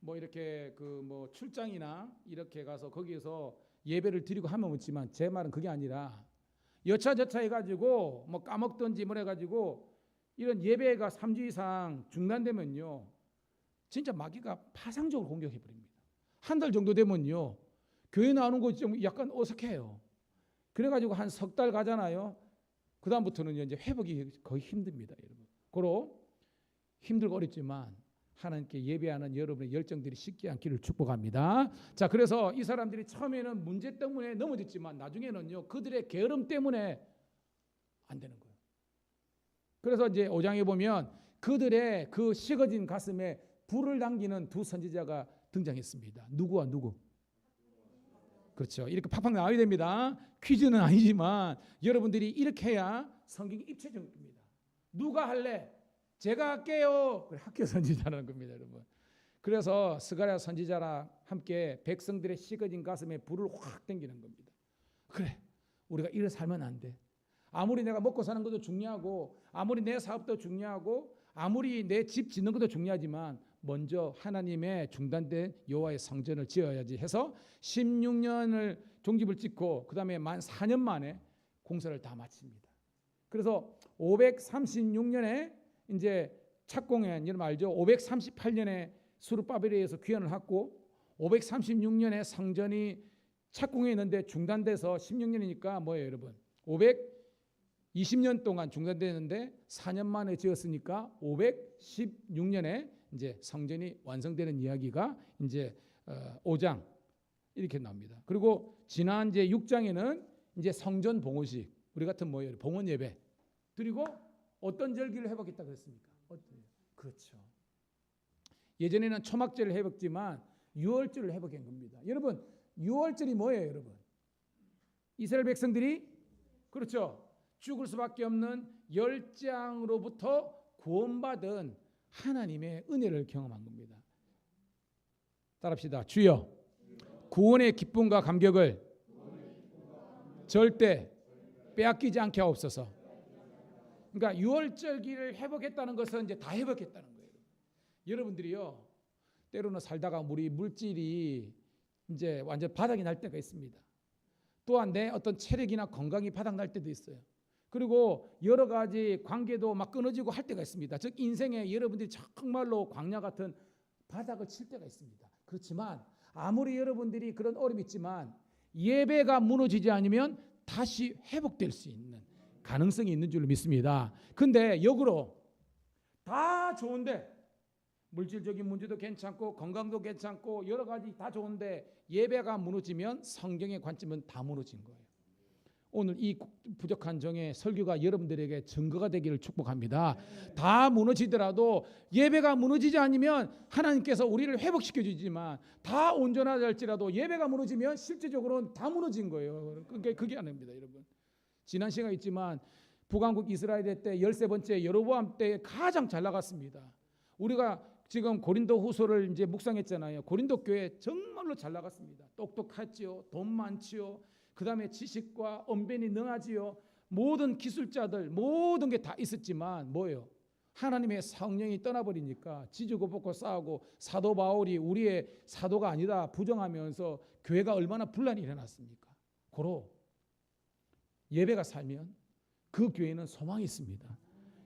뭐 이렇게 뭐 출장이나 이렇게 가서 거기에서 예배를 드리고 하면 있지만 제 말은 그게 아니라 여차저차 해가지고 뭐 까먹든지 뭘 해가지고 이런 예배가 3주 이상 중단되면요. 진짜 마귀가 파상적으로 공격해 버립니다. 한 달 정도 되면요. 교회 나오는 거 좀 약간 어색해요. 그래가지고 한 석 달 가잖아요. 그 다음부터는 이제 회복이 거의 힘듭니다, 여러분. 고로 힘들고 어렵지만 하나님께 예배하는 여러분의 열정들이 식지 않기를 축복합니다. 자, 그래서 이 사람들이 처음에는 문제 때문에 넘어졌지만 나중에는요 그들의 게으름 때문에 안 되는 거예요. 그래서 이제 5장에 보면 그들의 그 식어진 가슴에 불을 당기는 두 선지자가 등장했습니다. 누구와 누구? 그렇죠. 이렇게 팍팍 나와야 됩니다. 퀴즈는 아니지만 여러분들이 이렇게 해야 성경이 입체적입니다. 누가 할래? 제가 할게요. 학교 선지자라는 겁니다, 여러분. 그래서 스가랴 선지자랑 함께 백성들의 식어진 가슴에 불을 확 당기는 겁니다. 그래, 우리가 이래 살면 안 돼. 아무리 내가 먹고 사는 것도 중요하고 아무리 내 사업도 중요하고 아무리 내 집 짓는 것도 중요하지만 먼저 하나님의 중단된 여호와의 성전을 지어야지 해서 16년을 종집을 짓고 그 다음에 만 4년 만에 공사를 다 마칩니다. 그래서 536년에 이제 착공한 여러분 알죠? 538년에 수르바벨에서 귀환을 했고 536년에 성전이 착공했는데 중단돼서 16년이니까 뭐예요, 여러분? 520년 동안 중단되는데 4년 만에 지었으니까 516년에 이제 성전이 완성되는 이야기가 이제 5장 이렇게 나옵니다. 그리고 지난 이제 6장에는 이제 성전 봉헌식 우리 같은 뭐예요? 봉헌 예배 드리고 어떤 절기를 회복했다 그랬습니까? 그렇죠. 예전에는 초막절을 회복했지만 유월절을 회복한 겁니다. 여러분, 유월절이 뭐예요, 여러분? 이스라엘 백성들이 그렇죠. 죽을 수밖에 없는 열장으로부터 구원받은 하나님의 은혜를 경험한 겁니다. 따라합시다. 주여, 구원의 기쁨과 감격을 절대 빼앗기지 않게 하옵소서. 그러니까 유월절기를 회복했다는 것은 이제 다 회복했다는 거예요. 여러분들이요, 때로는 살다가 우리 물질이 이제 완전 바닥이 날 때가 있습니다. 또한 내 어떤 체력이나 건강이 바닥 날 때도 있어요. 그리고 여러 가지 관계도 막 끊어지고 할 때가 있습니다. 즉 인생에 여러분들이 정말로 광야 같은 바닥을 칠 때가 있습니다. 그렇지만 아무리 여러분들이 그런 어려움이 있지만 예배가 무너지지 않으면 다시 회복될 수 있는 가능성이 있는 줄로 믿습니다. 근데 역으로 다 좋은데 물질적인 문제도 괜찮고 건강도 괜찮고 여러 가지 다 좋은데 예배가 무너지면 성경의 관점은 다 무너진 거예요. 오늘 이 부족한 정의 설교가 여러분들에게 증거가 되기를 축복합니다. 다 무너지더라도 예배가 무너지지 않으면 하나님께서 우리를 회복시켜 주지만 다 온전하다 할지라도 예배가 무너지면 실제적으로는 다 무너진 거예요. 그게 아닙니다, 여러분. 지난 시간에 있지만 북왕국 이스라엘 때 13번째 여로보암 때 가장 잘 나갔습니다. 우리가 지금 고린도 후서를 이제 묵상했잖아요. 고린도 교회 정말로 잘 나갔습니다. 똑똑하지요, 돈 많지요, 그 다음에 지식과 언변이 능하지요. 모든 기술자들 모든 게 다 있었지만 뭐예요? 하나님의 성령이 떠나버리니까 지지고 볶고 싸우고 사도 바울이 우리의 사도가 아니다 부정하면서 교회가 얼마나 분란이 일어났습니까? 고로 예배가 살면 그 교회는 소망이 있습니다.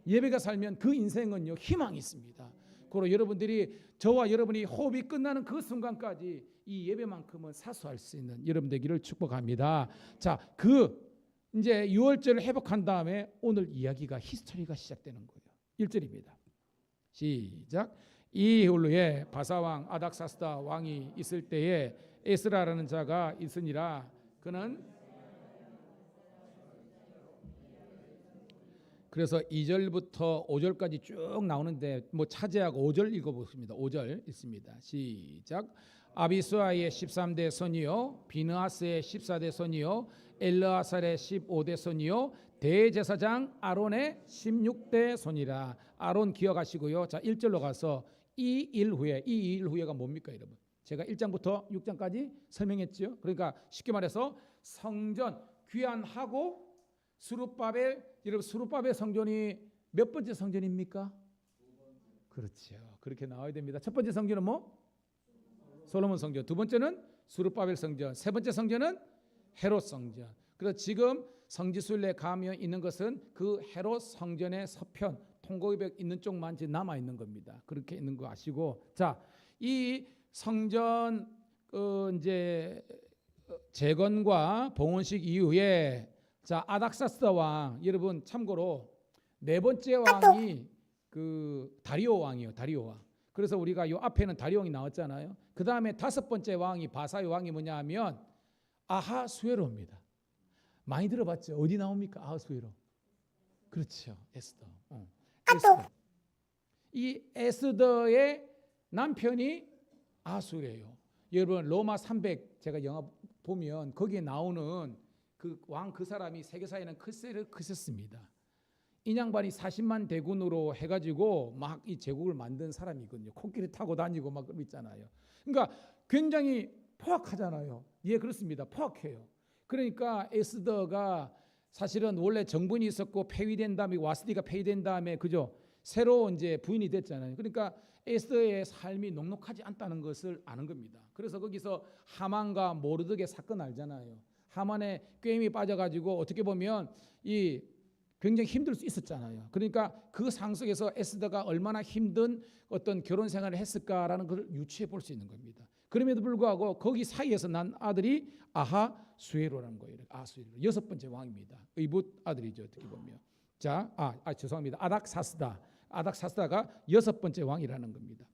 예배가 살면 그 인생은요 희망이 있습니다. 고로 여러분들이 저와 여러분이 호흡이 끝나는 그 순간까지 이 예배만큼은 사수할 수 있는 여러분 되기를 축복합니다. 자, 이제 6월절을 회복한 다음에 오늘 이야기가 히스토리가 시작되는 거예요. 1절입니다. 시작. 이 후에 바사왕 아닥사스다 왕이 있을 때에 에스라라는 자가 있으니라. 그는 그래서 2절부터 5절까지 쭉 나오는데 뭐 차지하고 5절 읽어보겠습니다. 5절 있습니다. 시작. 아비스와의 13대 손이요, 비느하스의 14대 손이요, 엘르아살의 15대 손이요, 대제사장 아론의 16대 손이라. 아론 기억하시고요. 자, 1절로 가서 이 일 후에가 뭡니까, 여러분? 제가 1장부터 6장까지 설명했죠. 그러니까 쉽게 말해서 성전 귀환하고 여러분 스룹바벨 성전이 몇 번째 성전입니까? 그렇죠. 그렇게 나와야 됩니다. 첫 번째 성전은 뭐? 솔로몬 성전. 두 번째는 스룹바벨 성전. 세 번째 성전은 헤롯 성전. 그래서 지금 성지순례 가면 있는 것은 그 헤롯 성전의 서편 통곡벽 있는 쪽만 남아 있는 겁니다. 그렇게 있는 거 아시고, 자, 이 성전 이제 재건과 봉헌식 이후에 자, 아닥사스다 왕, 여러분 참고로 네 번째 왕이 그 다리오 왕이에요. 다리오 왕. 그래서 우리가 요 앞에는 다리오 왕이 나왔잖아요. 그 다음에 다섯 번째 왕이 바사의 왕이 뭐냐 하면 아하수에로입니다. 많이 들어봤죠? 어디 나옵니까? 아하수에로. 그렇죠. 에스더. 에스더. 이 에스더의 남편이 아하수에로예요. 여러분 로마 300 제가 영화 보면 거기에 나오는 그 왕 그 사람이 세계사에는 크세를 크셨습니다. 인양반이 40만 대군으로 해가지고 막 이 제국을 만든 사람이거든요. 코끼리 타고 다니고 막 그러고 있잖아요. 그러니까 굉장히 포악하잖아요. 예, 그렇습니다. 포악해요. 그러니까 에스더가 사실은 원래 정분이 있었고 폐위된 다음에 와스디가 폐위된 다음에 그죠? 새로 이제 부인이 됐잖아요. 그러니까 에스더의 삶이 녹록하지 않다는 것을 아는 겁니다. 그래서 거기서 하만과 모르드게 사건 알잖아요. 하만의 꾀임이 빠져가지고 어떻게 보면 이 굉장히 힘들 수 있었잖아요. 그러니까 그 상속에서 에스더가 얼마나 힘든 어떤 결혼 생활을 했을까라는 것을 유추해 볼 수 있는 겁니다. 그럼에도 불구하고 거기 사이에서 난 아들이 아하수에로라는 거예요. 아하수에로 여섯 번째 왕입니다. 의붓 아들이죠. 어떻게 보면. 자, 죄송합니다. 아닥사스다가 여섯 번째 왕이라는 겁니다.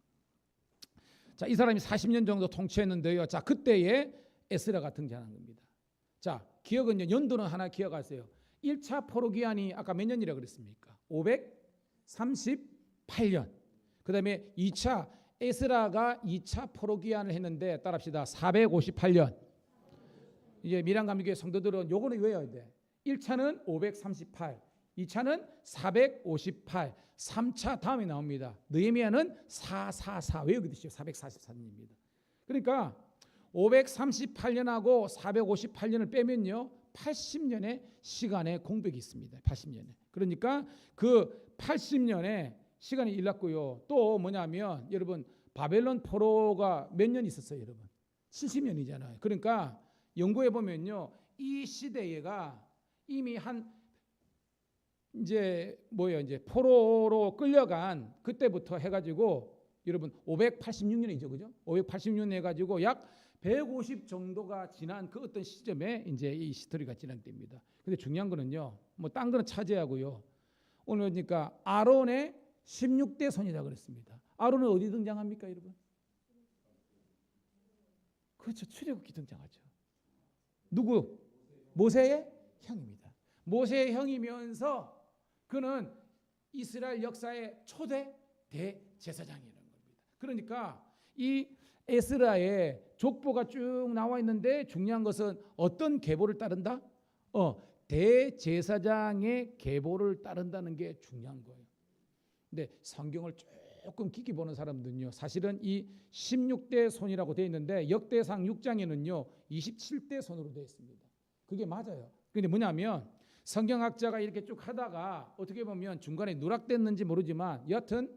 자, 이 사람이 40년 정도 통치했는데요. 자, 그때에 에스라가 등장한 겁니다. 자, 기억은요. 연도는 하나 기억하세요. 1차 포로기한이 아까 몇 년이라고 그랬습니까? 538년. 그 다음에 2차 에스라가 2차 포로기한을 했는데 따라합시다. 458년. 이제 미란감리교회 성도들은 요거는 외워야 돼. 1차는 538, 2차는 458, 3차 다음에 나옵니다. 느헤미야는 444 외우게 되시죠. 444년입니다. 그러니까 538년하고 458년을 빼면요. 80년의 시간의 공백이 있습니다. 80년에. 그러니까 그 80년의 시간이 일났고요. 또 뭐냐면 여러분 바벨론 포로가 몇 년 있었어요, 여러분? 70년이잖아요. 그러니까 연구해 보면요, 이 시대가 이미 한 이제 이제 포로로 끌려간 그때부터 해가지고 여러분 586년이죠, 그죠? 586년 해가지고 약 150 정도가 지난 그 어떤 시점에 이제 이 히스토리가 진행됩니다. 근데 중요한 거는요, 뭐 딴 거는 차지하고요. 오늘 그러니까 아론의 16대 손이라 그랬습니다. 아론은 어디 등장합니까, 여러분? 그렇죠, 출애굽기 등장하죠. 누구? 모세의 형입니다. 모세의 형이면서 그는 이스라엘 역사의 초대 대제사장이라는 겁니다. 그러니까 이 에스라의 족보가 쭉 나와 있는데 중요한 것은 어떤 계보를 따른다? 대제사장의 계보를 따른다는 게 중요한 거예요. 근데 성경을 조금 깊이 보는 사람들은요, 사실은 이 16대 손이라고 되어 있는데 역대상 6장에는요 27대 손으로 되어 있습니다. 그게 맞아요. 근데 뭐냐면 성경학자가 이렇게 쭉 하다가 어떻게 보면 중간에 누락됐는지 모르지만 여하튼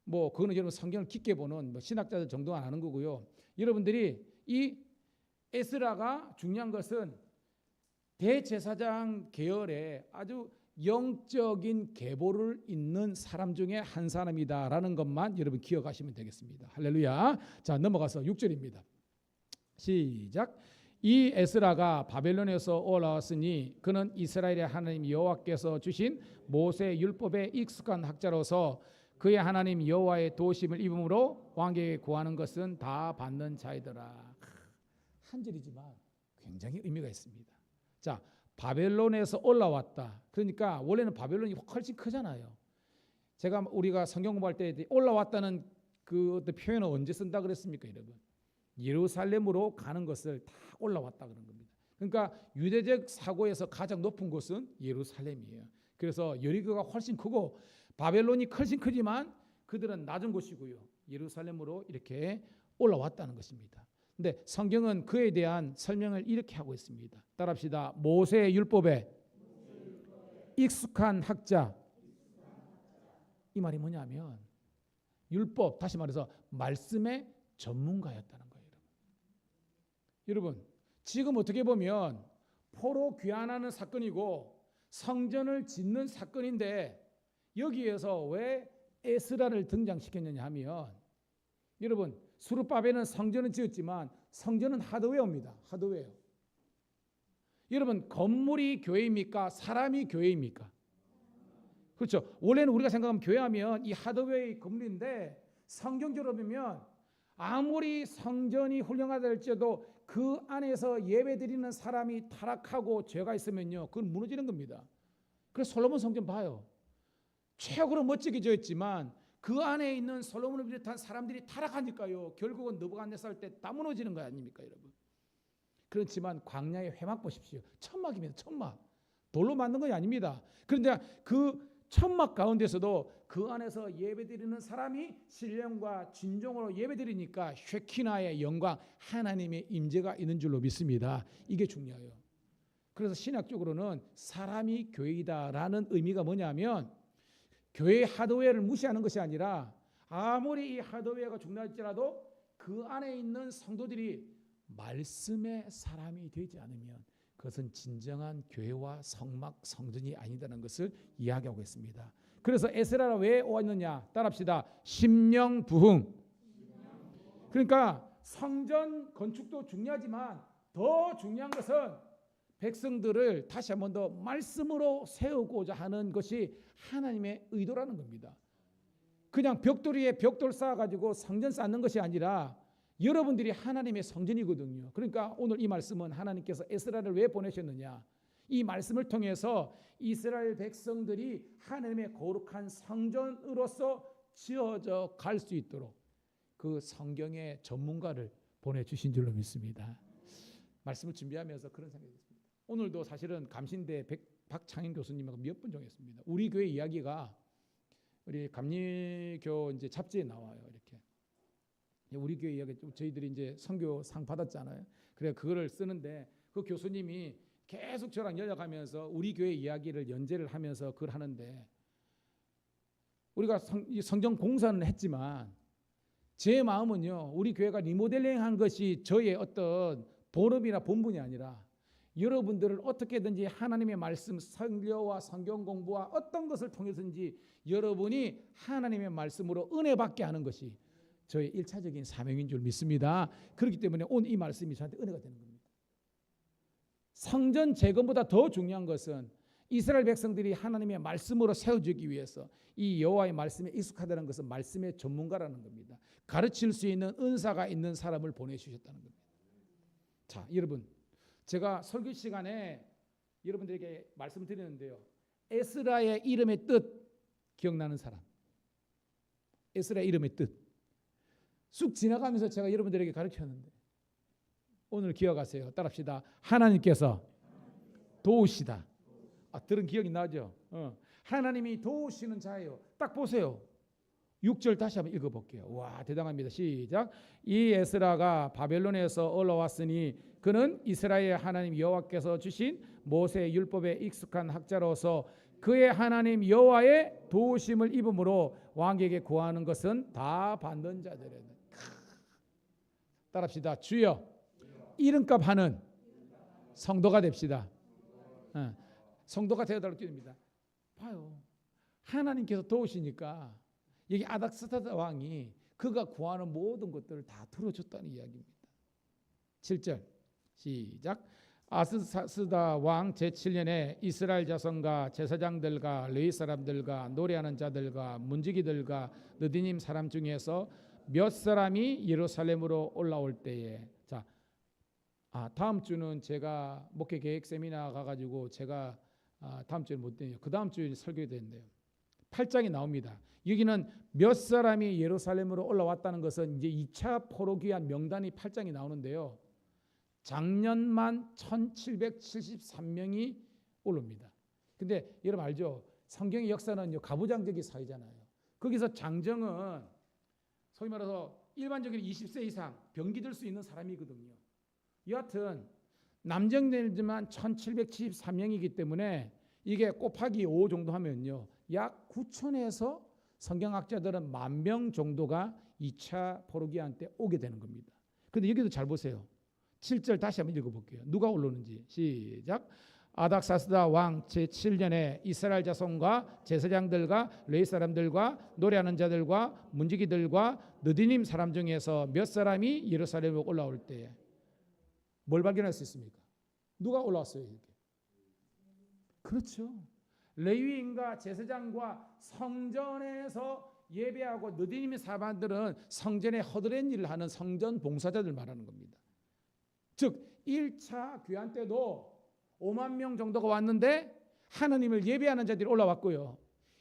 뭐 그거는 여러분 성경을 깊게 보는 신학자들 정도가 아는 거고요. 여러분들이 이 에스라가 중요한 것은 대제사장 계열의 아주 영적인 계보를 잇는 사람 중에 한 사람이다라는 것만 여러분 기억하시면 되겠습니다. 할렐루야. 자, 넘어가서 6절입니다. 시작. 이 에스라가 바벨론에서 올라왔으니 그는 이스라엘의 하나님 여호와께서 주신 모세 율법에 익숙한 학자로서 그의 하나님 여호와의 도우심을 입음으로 왕에게 구하는 것은 다 받는 자이더라. 한 절이지만 굉장히 의미가 있습니다. 자, 바벨론에서 올라왔다. 그러니까 원래는 바벨론이 훨씬 크잖아요. 우리가 성경 공부할 때 올라왔다는 그 어떤 표현을 언제 쓴다 그랬습니까, 여러분? 예루살렘으로 가는 것을 다 올라왔다 그런 겁니다. 그러니까 유대적 사고에서 가장 높은 곳은 예루살렘이에요. 그래서 여리고가 훨씬 크고 바벨론이 훨씬 크지만 그들은 낮은 곳이고요. 예루살렘으로 이렇게 올라왔다는 것입니다. 근데 성경은 그에 대한 설명을 이렇게 하고 있습니다. 따라합시다. 모세의 율법에 익숙한 학자. 이 말이 뭐냐면 율법, 다시 말해서 말씀의 전문가였다는 거예요. 여러분, 지금 어떻게 보면 포로 귀환하는 사건이고 성전을 짓는 사건인데 여기에서 왜 에스라를 등장시켰느냐 하면 여러분, 수르바벨은 성전은 지었지만 성전은 하드웨어입니다. 하드웨어. 여러분, 건물이 교회입니까? 사람이 교회입니까? 그렇죠. 원래는 우리가 생각하면 교회하면 이 하드웨어의 건물인데 성경적으로 보면 아무리 성전이 훌륭하다 할지라도 그 안에서 예배드리는 사람이 타락하고 죄가 있으면요, 그건 무너지는 겁니다. 그래서 솔로몬 성전 봐요. 최고로 멋지게 지었지만 그 안에 있는 솔로몬을 비롯한 사람들이 타락하니까요, 결국은 느부갓네살 때 다 무너지는 거 아닙니까, 여러분? 그렇지만 광야의 회막 보십시오. 천막입니다. 천막. 돌로 만든 것이 아닙니다. 그런데 그 천막 가운데서도 그 안에서 예배드리는 사람이 신령과 진정으로 예배드리니까 쉐키나의 영광, 하나님의 임재가 있는 줄로 믿습니다. 이게 중요해요. 그래서 신학적으로는 사람이 교회이다라는 의미가 뭐냐면 교회의 하드웨어를 무시하는 것이 아니라 아무리 이 하드웨어가 중요할지라도 그 안에 있는 성도들이 말씀의 사람이 되지 않으면 그것은 진정한 교회와 성막 성전이 아니다는 것을 이야기하고 있습니다. 그래서 에스라가 왜 왔느냐? 따라합시다. 심령 부흥. 그러니까 성전 건축도 중요하지만 더 중요한 것은 백성들을 다시 한 번 더 말씀으로 세우고자 하는 것이 하나님의 의도라는 겁니다. 그냥 벽돌 위에 벽돌 쌓아가지고 성전 쌓는 것이 아니라 여러분들이 하나님의 성전이거든요. 그러니까 오늘 이 말씀은 하나님께서 에스라를 왜 보내셨느냐? 이 말씀을 통해서 이스라엘 백성들이 하나님의 거룩한 성전으로서 지어져 갈 수 있도록 그 성경의 전문가를 보내주신 줄로 믿습니다. 말씀을 준비하면서 그런 생각이 듭니다. 오늘도 사실은 감신대 박창인 교수님하고 몇 번 정했습니다. 우리 교회 이야기가 우리 감리교 이제 잡지에 나와요. 이렇게 우리 교회 이야기 저희들이 이제 선교상 받았잖아요. 그래 그거를 쓰는데 그 교수님이 계속 저랑 연락하면서 우리 교회 이야기를 연재를 하면서 그걸 하는데, 우리가 성경 공사는 했지만 제 마음은요, 우리 교회가 리모델링한 것이 저의 어떤 본업이나 본분이 아니라 여러분들을 어떻게든지 하나님의 말씀, 설교와 성경 공부와 어떤 것을 통해서든지 여러분이 하나님의 말씀으로 은혜 받게 하는 것이 저의 일차적인 사명인 줄 믿습니다. 그렇기 때문에 오늘 이 말씀이 저한테 은혜가 되는 겁니다. 성전 재건보다 더 중요한 것은 이스라엘 백성들이 하나님의 말씀으로 세워지기 위해서 이 여호와의 말씀에 익숙하다는 것은 말씀의 전문가라는 겁니다. 가르칠 수 있는 은사가 있는 사람을 보내주셨다는 겁니다. 자, 여러분, 제가 설교 시간에 여러분들에게 말씀드리는데요, 에스라의 이름의 뜻 기억나는 사람? 에스라의 이름의 뜻 쑥 지나가면서 제가 여러분들에게 가르쳤는데 오늘 기억하세요. 따라합시다. 하나님께서 도우시다. 들은 기억이 나죠? 하나님이 도우시는 자예요. 딱 보세요. 6절 다시 한번 읽어볼게요. 와, 대단합니다. 시작. 이 에스라가 바벨론에서 올라왔으니 그는 이스라엘 하나님 여호와께서 주신 모세의 율법에 익숙한 학자로서 그의 하나님 여호와의 도우심을 입음으로 왕에게 구하는 것은 다 받는 자들이다. 따라합시다. 주여, 이름값 하는 성도가 됩시다. 성도가 되어달라고 기도합니다. 봐요. 하나님께서 도우시니까 여기 아닥사스다 왕이 그가 구하는 모든 것들을 다 들어줬다는 이야기입니다. 7절 시작. 아스사스다 왕 제7년에 이스라엘 자손과 제사장들과 레위 사람들과 노래하는 자들과 문지기들과 느디님 사람 중에서 몇 사람이 예루살렘으로 올라올 때에, 자, 다음 주는 제가 목회 계획 세미나 가가지고 제가 다음 주에 못 되네요. 그 다음 주에 설교해야 되는데요. 8장이 나옵니다. 여기는 몇 사람이 예루살렘으로 올라왔다는 것은 이제 2차 포로기한 명단이 8장이 나오는데요. 작년만 1773명이 올라옵니다. 근데 여러분 알죠? 성경의 역사는 가부장적인 사회잖아요. 거기서 장정은 소위 말해서 일반적인 20세 이상 병기 들 수 있는 사람이거든요. 여하튼 남정되지만 1773명이기 때문에 이게 곱하기 5 정도 하면요, 약 9천에서 성경학자들은 10,000명 정도가 2차 포로기한 때 오게 되는 겁니다. 그런데 여기도 잘 보세요. 7절 다시 한번 읽어볼게요. 누가 올라오는지 시작. 아닥사스다 왕 제7년에 이스라엘 자손과 제사장들과 레위 사람들과 노래하는 자들과 문지기들과 느디님 사람 중에서 몇 사람이 예루살렘에 올라올 때에 뭘 발견할 수 있습니까? 누가 올라왔어요? 이렇게. 그렇죠. 레위인과 제사장과 성전에서 예배하고 느디님의 사람들은 성전에 허드렛 일을 하는 성전 봉사자들 말하는 겁니다. 즉 1차 귀환 때도 5만 명 정도가 왔는데 하나님을 예배하는 자들이 올라왔고요.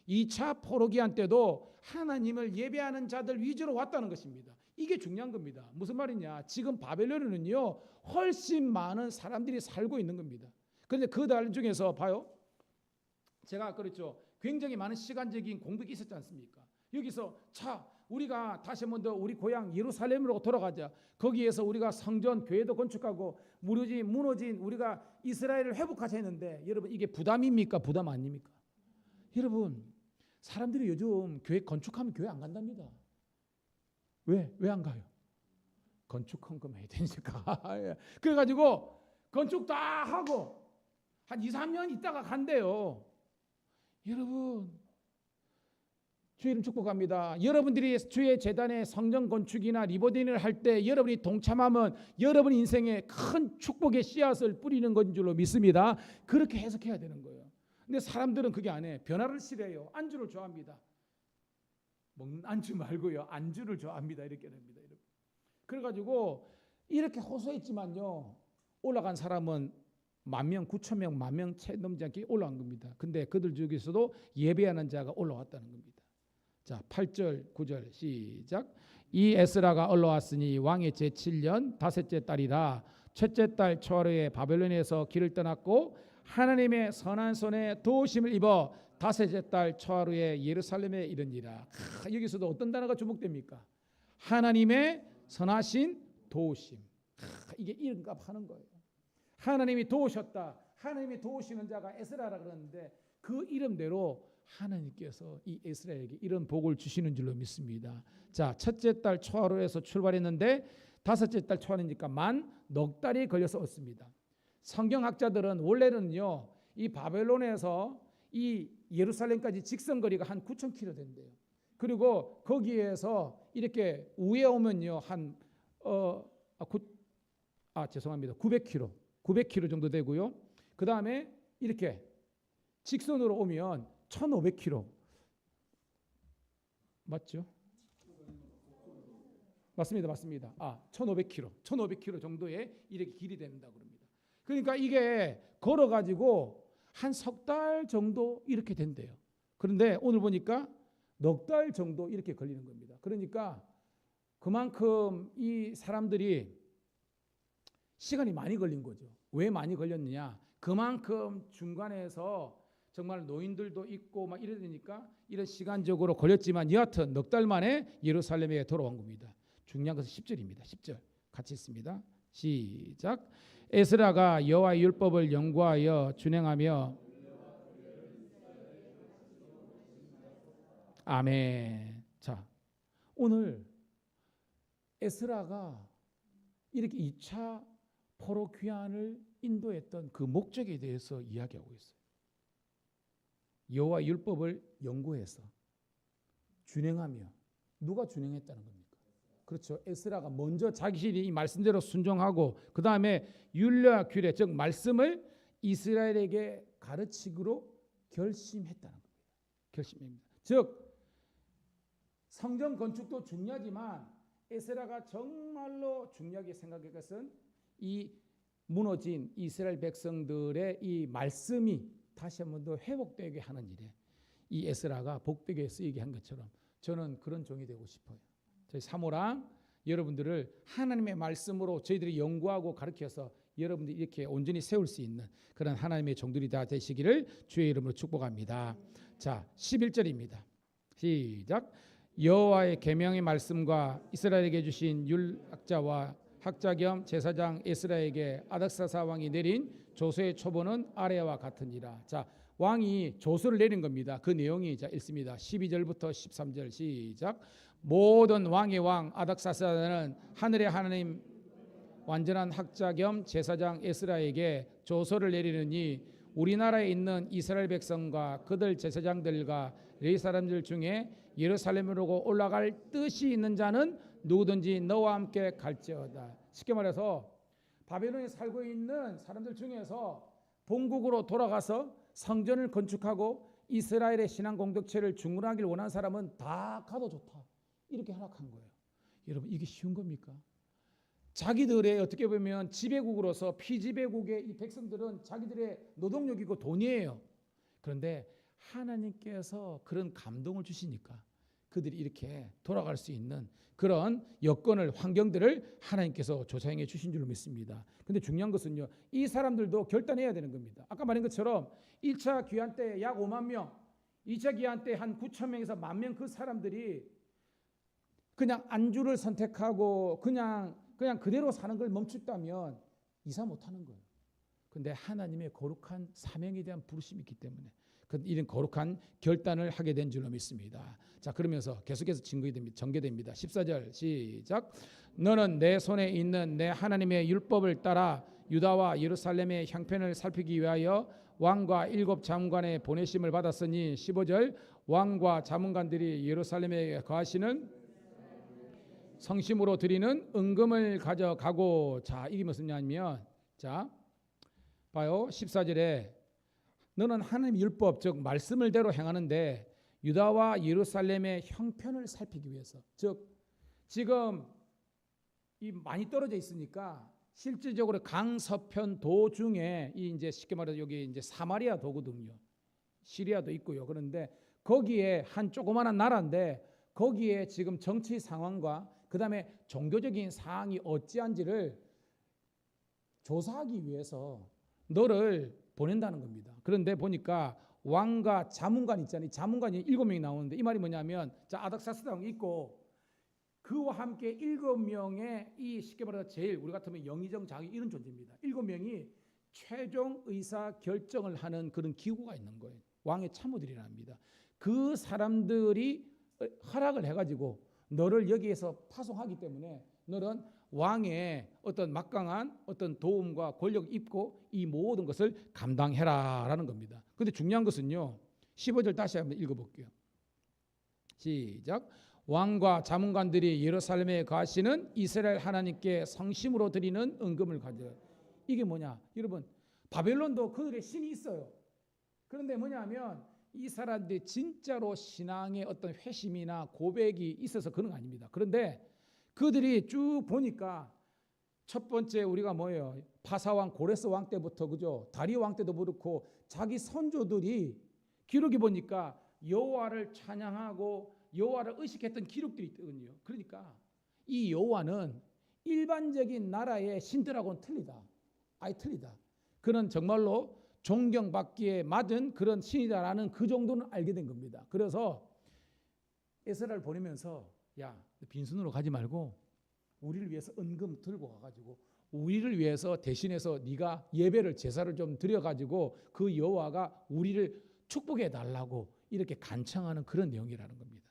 2차 포로기한 때도 하나님을 예배하는 자들 위주로 왔다는 것입니다. 이게 중요한 겁니다. 무슨 말이냐? 지금 바벨론에는요 훨씬 많은 사람들이 살고 있는 겁니다. 그런데 그 달 중에서 봐요. 제가 그랬죠. 굉장히 많은 시간적인 공백이 있었지 않습니까? 여기서 우리가 다시 한번 더 우리 고향 예루살렘으로 돌아가자. 거기에서 우리가 성전, 교회도 건축하고 무너진 우리가 이스라엘을 회복하자 했는데 여러분 이게 부담입니까? 부담 아닙니까? 여러분 사람들이 요즘 교회 건축하면 교회 안 간답니다. 왜 안 가요? 건축 헌금 해야 되니까. 그래가지고 건축 다 하고 한 2, 3년 있다가 간대요. 여러분 주의 이름 축복합니다. 여러분들이 주의 재단의 성전 건축이나 리모델링을 할 때 여러분이 동참하면 여러분 인생에 큰 축복의 씨앗을 뿌리는 건 줄로 믿습니다. 그렇게 해석해야 되는 거예요. 근데 사람들은 그게 안 해. 변화를 싫어해요. 안주를 좋아합니다. 먹는 안주 말고요. 안주를 좋아합니다. 이렇게 됩니다. 여러분. 그래가지고 이렇게 호소했지만요. 올라간 사람은 10,000명, 9,000명, 10,000명 채 넘지 않게 올라간 겁니다. 근데 그들 중에서도 예배하는 자가 올라왔다는 겁니다. 자, 8절, 9절 시작. 이 에스라가 올라왔으니 왕의 제7년 다섯째 달이라. 첫째 달 초하루에 바벨론에서 길을 떠났고 하나님의 선한 손에 도우심을 입어 다섯째 달 초하루에 예루살렘에 이르니라. 여기서도 어떤 단어가 주목됩니까? 하나님의 선하신 도우심. 이게 이름값 하는 거예요. 하나님이 도우셨다. 하나님이 도우시는 자가 에스라라 그러는데 그 이름대로 하나님께서 이 에스라에게 이런 복을 주시는 줄로 믿습니다. 자, 첫째 달 초하루에서 출발했는데 다섯째 달 초하루니까 만 넉 달이 걸려서 왔습니다. 성경학자들은 원래는요, 이 바벨론에서 이 예루살렘까지 직선거리가 한 9,000km 된대요. 그리고 거기에서 이렇게 위에 오면요, 죄송합니다. 900km 정도 되고요. 그 다음에 이렇게 직선으로 오면 1,500km 맞죠? 맞습니다. 1,500km 정도의 이렇게 길이 된다 그럽니다. 그러니까 이게 걸어가지고 한 석 달 정도 이렇게 된대요. 그런데 오늘 보니까 넉 달 정도 이렇게 걸리는 겁니다. 그러니까 그만큼 이 사람들이 시간이 많이 걸린 거죠. 왜 많이 걸렸느냐? 그만큼 중간에서 정말 노인들도 있고 막 이러니까 이런 시간적으로 걸렸지만 여하튼 넉 달 만에 예루살렘에 돌아온 겁니다. 중요한 것은 10절입니다. 10절 같이 읽습니다. 시작. 에스라가 여호와의 율법을 연구하여 준행하며 아멘. 자, 오늘 에스라가 이렇게 2차 포로 귀환을 인도했던 그 목적에 대해서 이야기하고 있어요. 여호와의 율법을 연구해서 준행하며 누가 준행했다는 겁니까? 그렇죠. 에스라가 먼저 자기들이 이 말씀대로 순종하고 그 다음에 율례와 규례 즉 말씀을 이스라엘에게 가르치기로 결심했다는 겁니다. 결심입니다. 즉 성전 건축도 중요하지만 에스라가 정말로 중요하게 생각한 것은 이 무너진 이스라엘 백성들의 이 말씀이 다시 한 번 더 회복되게 하는 일에 이 에스라가 복되게 쓰이게 한 것처럼 저는 그런 종이 되고 싶어요. 저희 사모랑 여러분들을 하나님의 말씀으로 저희들이 연구하고 가르쳐서 여러분들이 이렇게 온전히 세울 수 있는 그런 하나님의 종들이 다 되시기를 주의 이름으로 축복합니다. 자, 11절입니다. 시작. 여호와의 계명의 말씀과 이스라엘에게 주신 율학자와 학자 겸 제사장 에스라에게 아닥사스 왕이 내린 조서의 초본은 아래와 같으니라. 자, 왕이 조서를 내린 겁니다. 그 내용이 자 읽습니다. 12절부터 13절 시작. 모든 왕의 왕 아닥사스는 하늘의 하나님 완전한 학자 겸 제사장 에스라에게 조서를 내리느니 우리나라에 있는 이스라엘 백성과 그들 제사장들과 레위 사람들 중에 예루살렘으로 올라갈 뜻이 있는 자는 누구든지 너와 함께 갈지어다. 쉽게 말해서 바벨론에 살고 있는 사람들 중에서 본국으로 돌아가서 성전을 건축하고 이스라엘의 신앙 공동체를 중건하길 원하는 사람은 다 가도 좋다. 이렇게 허락한 거예요. 여러분 이게 쉬운 겁니까? 자기들의 어떻게 보면 지배국으로서 피지배국의 이 백성들은 자기들의 노동력이고 돈이에요. 그런데 하나님께서 그런 감동을 주시니까 그들이 이렇게 돌아갈 수 있는 그런 여건을 환경들을 하나님께서 조성해 주신 줄로 믿습니다. 근데 중요한 것은요. 이 사람들도 결단해야 되는 겁니다. 아까 말한 것처럼 1차 귀환 때 약 5만 명, 2차 귀환 때 한 9천 명에서 1만 명 그 사람들이 그냥 안주를 선택하고 그냥 그대로 사는 걸 멈췄다면 이사 못하는 거예요. 그런데 하나님의 거룩한 사명에 대한 부르심이 있기 때문에 이런 거룩한 결단을 하게 된 줄로 믿습니다. 자, 그러면서 계속해서 전개됩니다. 14절 시작. 너는 내 손에 있는 내 하나님의 율법을 따라 유다와 예루살렘의 형편을 살피기 위하여 왕과 7 자문관의 보내심을 받았으니 15절 왕과 자문관들이 예루살렘에 거하시는 성심으로 드리는 은금을 가져가고. 자, 이게 무슨 말이냐면 자 봐요. 14절에 너는 하나님의 율법 즉 말씀을 대로 행하는데 유다와 예루살렘의 형편을 살피기 위해서 즉 지금 이 많이 떨어져 있으니까 실질적으로 강서편 도중에 이 이제 쉽게 말해서 여기 이제 사마리아 도거든요. 시리아도 있고요. 그런데 거기에 한 조그마한 나라인데 거기에 지금 정치 상황과 그다음에 종교적인 사항이 어찌한지를 조사하기 위해서 너를 보낸다는 겁니다. 그런데 보니까 왕과 자문관 있잖아요. 자문관이 7명이 나오는데 이 말이 뭐냐면 자 아닥사스 왕이 있고 그와 함께 7명의 이 쉽게 말해서 제일 우리 같으면 영의정 장이 이런 존재입니다. 7명이 최종 의사 결정을 하는 그런 기구가 있는 거예요. 왕의 참모들이라 합니다. 그 사람들이 허락을 해가지고 너를 여기에서 파송하기 때문에 너는 왕의 어떤 막강한 어떤 도움과 권력을 입고 이 모든 것을 감당해라라는 겁니다. 근데 중요한 것은요. 15절 다시 한번 읽어볼게요. 시작. 왕과 자문관들이 예루살렘에 가시는 이스라엘 하나님께 성심으로 드리는 은금을 가져. 이게 뭐냐? 여러분, 바벨론도 그들의 신이 있어요. 그런데 뭐냐면 이 사람들이 진짜로 신앙의 어떤 회심이나 고백이 있어서 그런 거 아닙니다. 그런데 그들이 쭉 보니까 첫 번째 우리가 뭐예요? 바사왕 고레스 왕 때부터 그죠? 다리오 왕 때도 그렇고 자기 선조들이 기록이 보니까 여호와를 찬양하고 여호와를 의식했던 기록들이 있거든요. 그러니까 이 여호와는 일반적인 나라의 신들하고는 틀리다. 아예 틀리다. 그는 정말로 존경받기에 맞은 그런 신이다라는 그 정도는 알게 된 겁니다. 그래서 에스라를 보내면서 야, 빈손으로 가지 말고 우리를 위해서 은금 들고 가가지고 우리를 위해서 대신해서 네가 예배를 제사를 좀 드려가지고 그 여호와가 우리를 축복해 달라고 이렇게 간청하는 그런 내용이라는 겁니다.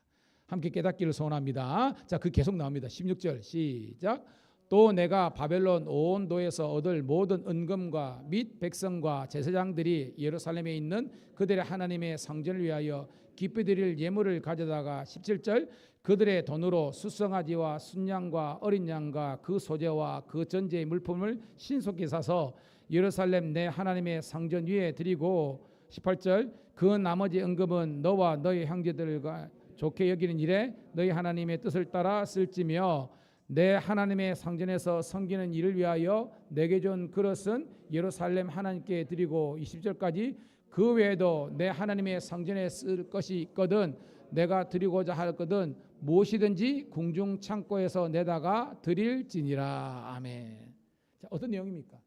함께 깨닫기를 소원합니다. 자, 그 계속 나옵니다. 16절 시작. 또 내가 바벨론 온 도에서 얻을 모든 은금과 및 백성과 제사장들이 예루살렘에 있는 그들의 하나님의 성전을 위하여 기쁘게 드릴 예물을 가져다가 17절 그들의 돈으로 수송아지와 순양과 어린 양과 그 소재와 그 전제의 물품을 신속히 사서 예루살렘 내 하나님의 성전 위에 드리고 18절 그 나머지 은금은 너와 너희 형제들과 좋게 여기는 일에 너희 하나님의 뜻을 따라 쓸지며 내 하나님의 성전에서 섬기는 일을 위하여 내게 준 그릇은 예루살렘 하나님께 드리고 20절까지 그 외에도 내 하나님의 성전에 쓸 것이 있거든 내가 드리고자 하거든 무엇이든지 궁중 창고에서 내다가 드릴지니라. 아멘. 자, 어떤 내용입니까?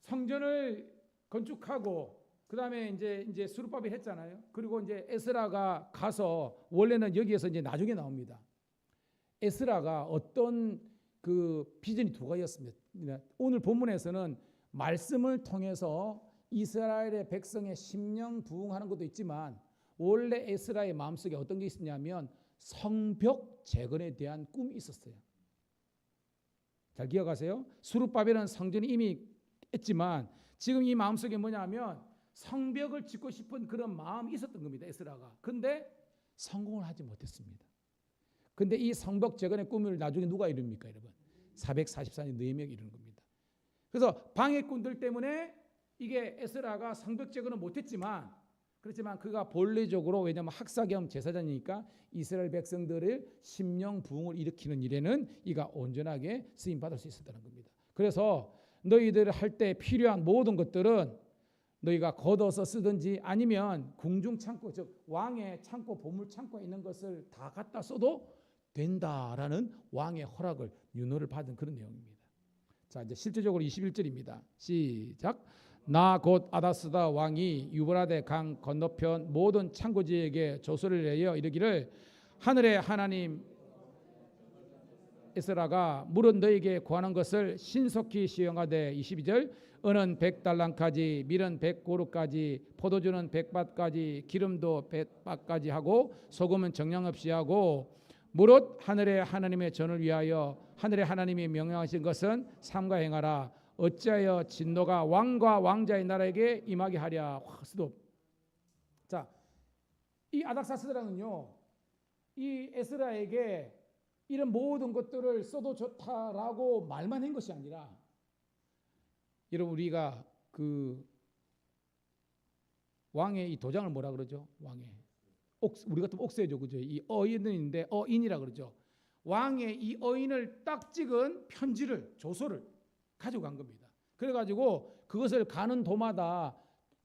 성전을 건축하고 그다음에 이제 수르바벨 했잖아요. 그리고 이제 에스라가 가서 원래는 여기에서 이제 나중에 나옵니다. 에스라가 어떤 그 비전이 두 가지였습니다. 오늘 본문에서는 말씀을 통해서 이스라엘의 백성의 심령 부흥하는 것도 있지만 원래 에스라의 마음속에 어떤 게 있었냐면 성벽 재건에 대한 꿈이 있었어요. 잘 기억하세요? 수르바벨은 성전이 이미 했지만 지금 이 마음속에 뭐냐면 성벽을 짓고 싶은 그런 마음이 있었던 겁니다. 에스라가. 근데 성공을 하지 못했습니다. 근데 이 성벽 재건의 꿈을 나중에 누가 이룹니까, 여러분? 444년 느헤미야가 이루는 겁니다. 그래서 방해꾼들 때문에 이게 에스라가 성벽 재건은 못했지만 그렇지만 그가 본래적으로 왜냐하면 학사 겸 제사장이니까 이스라엘 백성들을 심령 부흥을 일으키는 일에는 이가 온전하게 쓰임 받을 수 있었다는 겁니다. 그래서 너희들 할 때 필요한 모든 것들은 너희가 걷어서 쓰든지 아니면 궁중 창고 즉 왕의 창고 보물 창고에 있는 것을 다 갖다 써도 된다라는 왕의 허락을 윤호를 받은 그런 내용입니다. 자, 이제 실제적으로 21절입니다. 시작. 나 곧 아다스다 왕이 유브라데 강 건너편 모든 창고지에게 조서를 내어 이르기를 하늘의 하나님 에스라가 물은 너에게 구하는 것을 신속히 시행하되 22절 은은 100달란까지 밀은 100고루까지 포도주는 100밭까지 기름도 100밭까지 하고 소금은 정량없이 하고 무릇 하늘의 하나님의 전을 위하여 하늘의 하나님이 명령하신 것은 삼가 행하라. 어찌하여 진노가 왕과 왕자의 나라에게 임하게 하랴. 스톱. 자, 이 아닥사스다는요, 이 에스라에게 이런 모든 것들을 써도 좋다라고 말만 한 것이 아니라, 여러분 우리가 그 왕의 이 도장을 뭐라 그러죠? 왕의 우리 같으면 옥새죠, 그죠? 이 어인인데 어인이라 그러죠. 왕의 이 어인을 딱 찍은 편지를 조서를 가져간 겁니다. 그래가지고 그것을 가는 도마다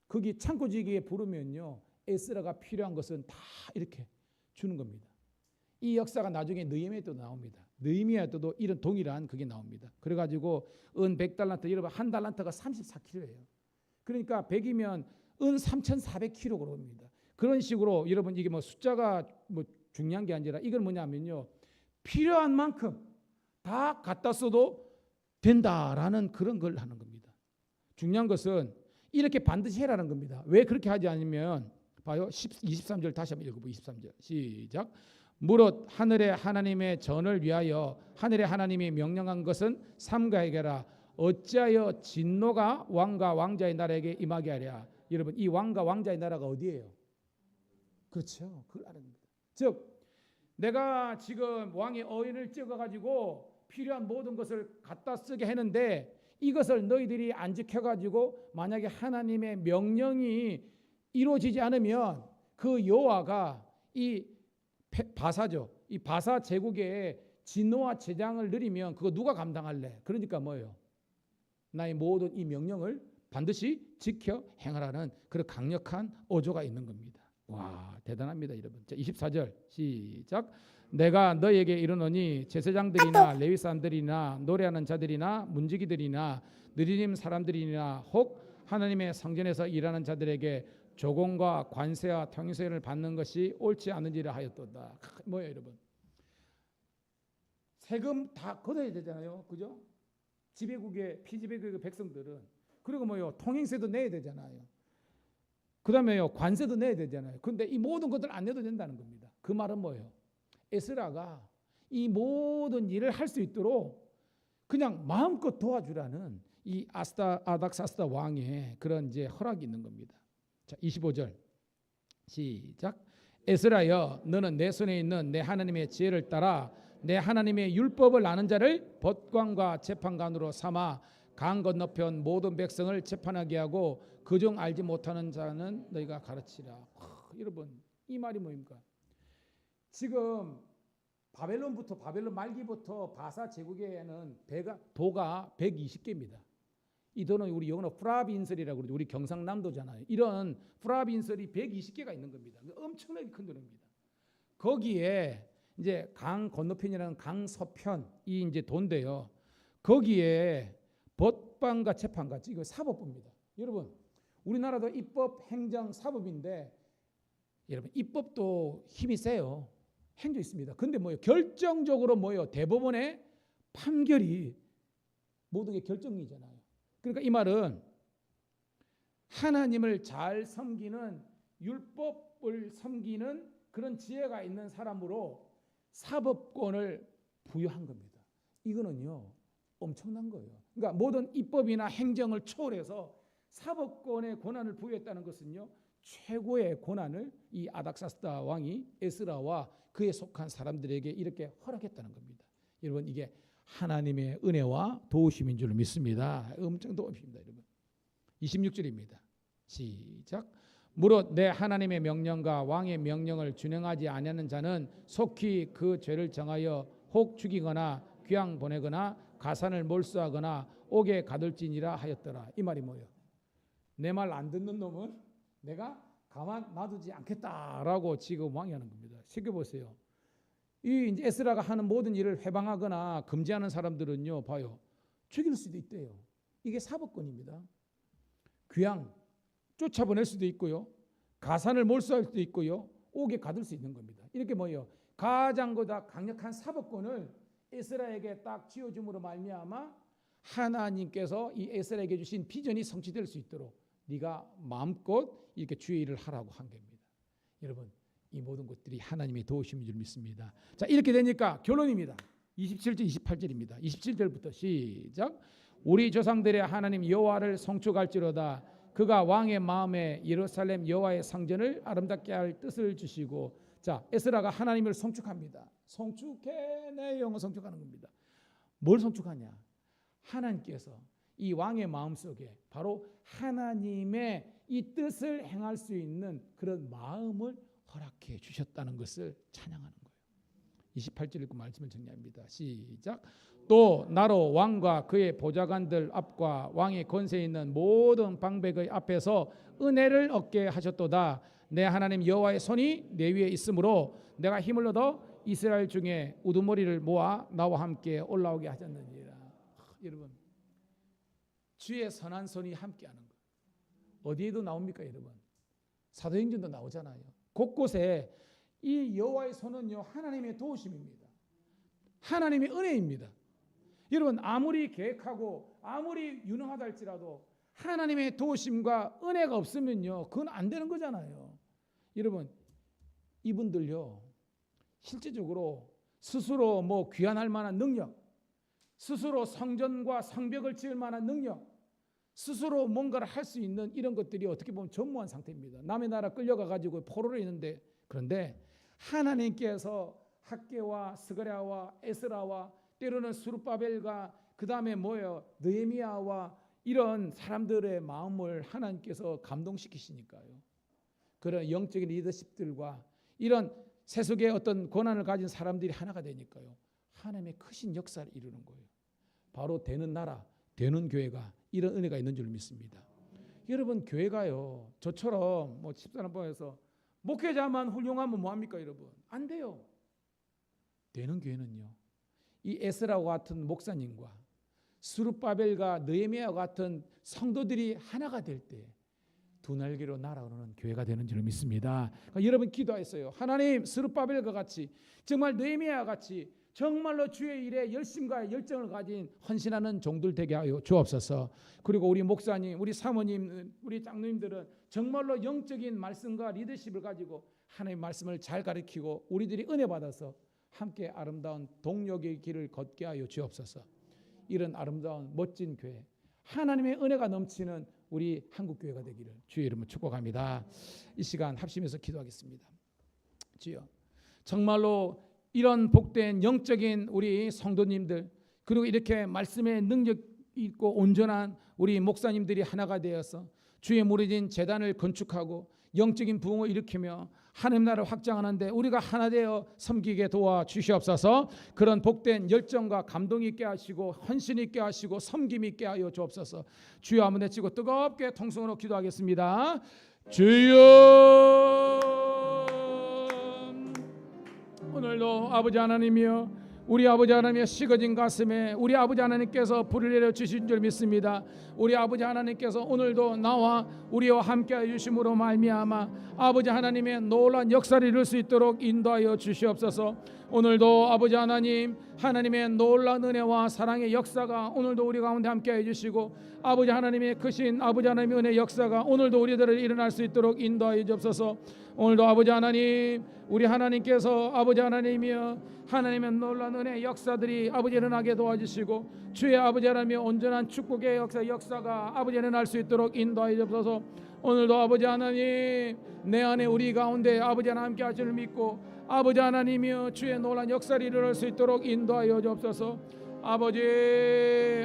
거기 창고지기에 부르면요 에스라가 필요한 것은 다 이렇게 주는 겁니다. 이 역사가 나중에 느헤미야 때도 나옵니다. 느헤미야 때도 이런 동일한 그게 나옵니다. 그래가지고 은 100달란트 여러분 한 달란트가 34kg예요. 그러니까 100이면 은 3,400kg입니다. 그런 식으로 여러분 이게 뭐 숫자가 뭐 중요한 게 아니라 이건 뭐냐면요 필요한 만큼 다 갖다 써도 된다라는 그런 걸 하는 겁니다. 중요한 것은 이렇게 반드시 해라는 겁니다. 왜 그렇게 하지 않으면 봐요. 23절 다시 한번 읽어보고 23절 시작. 무릇 하늘의 하나님의 전을 위하여 하늘의 하나님이 명령한 것은 삼가에게 하라. 어찌하여 진노가 왕과 왕자의 나라에게 임하게 하랴. 여러분 이 왕과 왕자의 나라가 어디예요? 그렇죠. 그걸 아는 겁니다. 즉 내가 지금 왕의 어인을 찍어가지고 필요한 모든 것을 갖다 쓰게 했는데 이것을 너희들이 안 지켜가지고 만약에 하나님의 명령이 이루어지지 않으면 그 여호와가 이 바사죠. 이 바사 제국의 진노와 재앙을 누리면 그거 누가 감당할래? 그러니까 뭐예요? 나의 모든 이 명령을 반드시 지켜 행하라는 그런 강력한 어조가 있는 겁니다. 와 대단합니다 여러분. 자 24절 시작. 내가 너에게 이르노니 제사장들이나 레위 사람들이나 노래하는 자들이나 문지기들이나 느리님 사람들이나 혹 하나님의 성전에서 일하는 자들에게 조공과 관세와 통세를 받는 것이 옳지 않은지라 하였도다. 뭐예요 여러분? 세금 다 걷어야 되잖아요. 그죠? 지배국의 피지배국의 백성들은. 그리고 뭐요? 통행세도 내야 되잖아요. 그 다음에요 관세도 내야 되잖아요. 그런데 이 모든 것들 안 내도 된다는 겁니다. 그 말은 뭐예요? 에스라가 이 모든 일을 할 수 있도록 그냥 마음껏 도와주라는 이 아닥사스다 왕의 그런 이제 허락이 있는 겁니다. 자 25절 시작. 에스라여 너는 내 손에 있는 내 하나님의 지혜를 따라 내 하나님의 율법을 아는 자를 법관과 재판관으로 삼아 강 건너편 모든 백성을 재판하게 하고 그중 알지 못하는 자는 너희가 가르치라. 여러분 이 말이 뭐입니까? 지금 바벨론 말기부터 바사 제국에는 도가 120개입니다. 이 도는 우리 영어로 프라빈설이라고 그러죠. 우리 경상남도잖아요. 이런 프라빈설이 120개가 있는 겁니다. 엄청나게 큰 도입니다. 거기에 이제 강 건너편이라는 강 서편이 이제 도인데요. 거기에 법관과 재판관, 이거 사법부입니다. 여러분, 우리나라도 입법, 행정, 사법인데 여러분 입법도 힘이 세요. 행정 있습니다. 근데 뭐예요? 결정적으로 뭐예요? 대법원의 판결이 모든 게 결정이잖아요. 그러니까 이 말은 하나님을 잘 섬기는 율법을 섬기는 그런 지혜가 있는 사람으로 사법권을 부여한 겁니다. 이거는요 엄청난 거예요. 그러니까 모든 입법이나 행정을 초월해서 사법권의 권한을 부여했다는 것은요 최고의 권한을 이 아닥사스다 왕이 에스라와 그에 속한 사람들에게 이렇게 허락했다는 겁니다. 여러분 이게 하나님의 은혜와 도우심인 줄 믿습니다. 엄청 도우십니다 여러분. 26절입니다. 시작. 무릇 내 하나님의 명령과 왕의 명령을 준행하지 아니하는 자는 속히 그 죄를 정하여 혹 죽이거나 귀양 보내거나 가산을 몰수하거나 옥에 가둘지니라 하였더라. 이 말이 뭐예요? 내 말 안 듣는 놈은 내가 가만 놔두지 않겠다라고 지금 왕이 하는 겁니다. 시켜보세요. 이 이제 에스라가 하는 모든 일을 회방하거나 금지하는 사람들은요, 봐요, 죽일 수도 있대요. 이게 사법권입니다. 귀양 쫓아보낼 수도 있고요, 가산을 몰수할 수도 있고요, 옥에 가둘 수 있는 겁니다. 이렇게 뭐예요? 가장보다 강력한 사법권을 에스라에게 딱 쥐어줌으로 말미암아 하나님께서 이 에스라에게 주신 비전이 성취될 수 있도록 네가 마음껏 이렇게 주의 일을 하라고 한 겁니다. 여러분 이 모든 것들이 하나님의 도우심인 줄 믿습니다. 자 이렇게 되니까 결론입니다. 27절 28절입니다. 27절부터 시작. 우리 조상들의 하나님 여호와를 송축할지로다. 그가 왕의 마음에 예루살렘 여호와의 성전을 아름답게 할 뜻을 주시고. 자 에스라가 하나님을 송축합니다. 송축해 내 영혼 송축하는 겁니다. 뭘 송축하냐? 하나님께서 이 왕의 마음속에 바로 하나님의 이 뜻을 행할 수 있는 그런 마음을 허락해 주셨다는 것을 찬양하는 거예요. 28절 읽고 말씀을 정리합니다. 시작. 또 나로 왕과 그의 보좌관들 앞과 왕의 권세에 있는 모든 방백의 앞에서 은혜를 얻게 하셨도다. 내 하나님 여호와의 손이 내 위에 있으므로 내가 힘을 얻어 이스라엘 중에 우두머리를 모아 나와 함께 올라오게 하셨느니라. 여러분 주의 선한 손이 함께하는 것 어디에도 나옵니까 여러분? 사도행전도 나오잖아요. 곳곳에 이 여호와의 손은요 하나님의 도우심입니다. 하나님의 은혜입니다. 여러분 아무리 계획하고 아무리 유능하다 할지라도 하나님의 도우심과 은혜가 없으면요, 그건 안 되는 거잖아요. 여러분, 이분들요, 실제적으로 스스로 뭐 귀환할 만한 능력, 스스로 성전과 성벽을 지을 만한 능력, 스스로 뭔가를 할 수 있는 이런 것들이 어떻게 보면 전무한 상태입니다. 남의 나라 끌려가 가지고 포로로 있는데, 그런데 하나님께서 학개와 스가랴와 에스라와 때로는 스룹바벨과 그 다음에 뭐예요, 느헤미야와 이런 사람들의 마음을 하나님께서 감동시키시니까요. 그런 영적인 리더십들과 이런 세속의 어떤 권한을 가진 사람들이 하나가 되니까요, 하나님의 크신 역사를 이루는 거예요. 바로 되는 나라, 되는 교회가 이런 은혜가 있는 줄 믿습니다. 여러분, 교회가요, 저처럼 뭐 집사람방에서 목회자만 훌륭하면 뭐합니까 여러분? 안 돼요. 되는 교회는요, 이 에스라와 같은 목사님과 스룹바벨과 느헤미야와 같은 성도들이 하나가 될 때 두 날개로 날아오르는 교회가 되는 줄 믿습니다. 그러니까 여러분 기도하셨어요. 하나님, 스룹바벨과 같이, 정말 느헤미야와 같이 정말로 주의 일에 열심과 열정을 가진 헌신하는 종들 되게 하여 주옵소서. 그리고 우리 목사님, 우리 사모님, 우리 장로님들은 정말로 영적인 말씀과 리더십을 가지고 하나님의 말씀을 잘 가르치고 우리들이 은혜 받아서 함께 아름다운 동력의 길을 걷게 하여 주옵소서. 이런 아름다운 멋진 교회, 하나님의 은혜가 넘치는 우리 한국교회가 되기를 주의 이름으로 축복합니다. 이 시간 합심해서 기도하겠습니다. 주여, 정말로 이런 복된 영적인 우리 성도님들, 그리고 이렇게 말씀의 능력 있고 온전한 우리 목사님들이 하나가 되어서 주의 무너진 제단을 건축하고 영적인 부흥을 일으키며 하나님 나라를 확장하는데 우리가 하나 되어 섬기게 도와주시옵소서. 그런 복된 열정과 감동 있게 하시고 헌신 있게 하시고 섬김 있게 하여 주옵소서. 주여 한번 외치고 뜨겁게 통성으로 기도하겠습니다. 주여, 오늘도 아버지 하나님이여, 우리 아버지 하나님의 식어진 가슴에 우리 아버지 하나님께서 불을 내려 주신 줄 믿습니다. 우리 아버지 하나님께서 오늘도 나와 우리와 함께하여 주심으로 말미암아 아버지 하나님의 놀라운 역사를 이룰 수 있도록 인도하여 주시옵소서. 오늘도 아버지 하나님, 하나님의 놀라운 은혜와 사랑의 역사가 오늘도 우리 가운데 함께해 주시고 아버지 하나님의 크신 아버지 하나님의 은혜의 역사가 오늘도 우리들을 일어날 수 있도록 인도하여 주옵소서. 오늘도 아버지 하나님, 우리 하나님께서 아버지 하나님이여 하나님의 놀라운 은혜의 역사들이 아버지 일어나게 도와주시고 주의 아버지 하나님의 온전한 축복의 역사가 아버지 일어날 수 있도록 인도하여 주옵소서. 오늘도 아버지 하나님, 내 안에 우리 가운데 아버지 하나님 함께 하시는 믿고 아버지 하나님이여 주의 놀라운 역사를 이룰 수 있도록 인도하여 주옵소서. 아버지,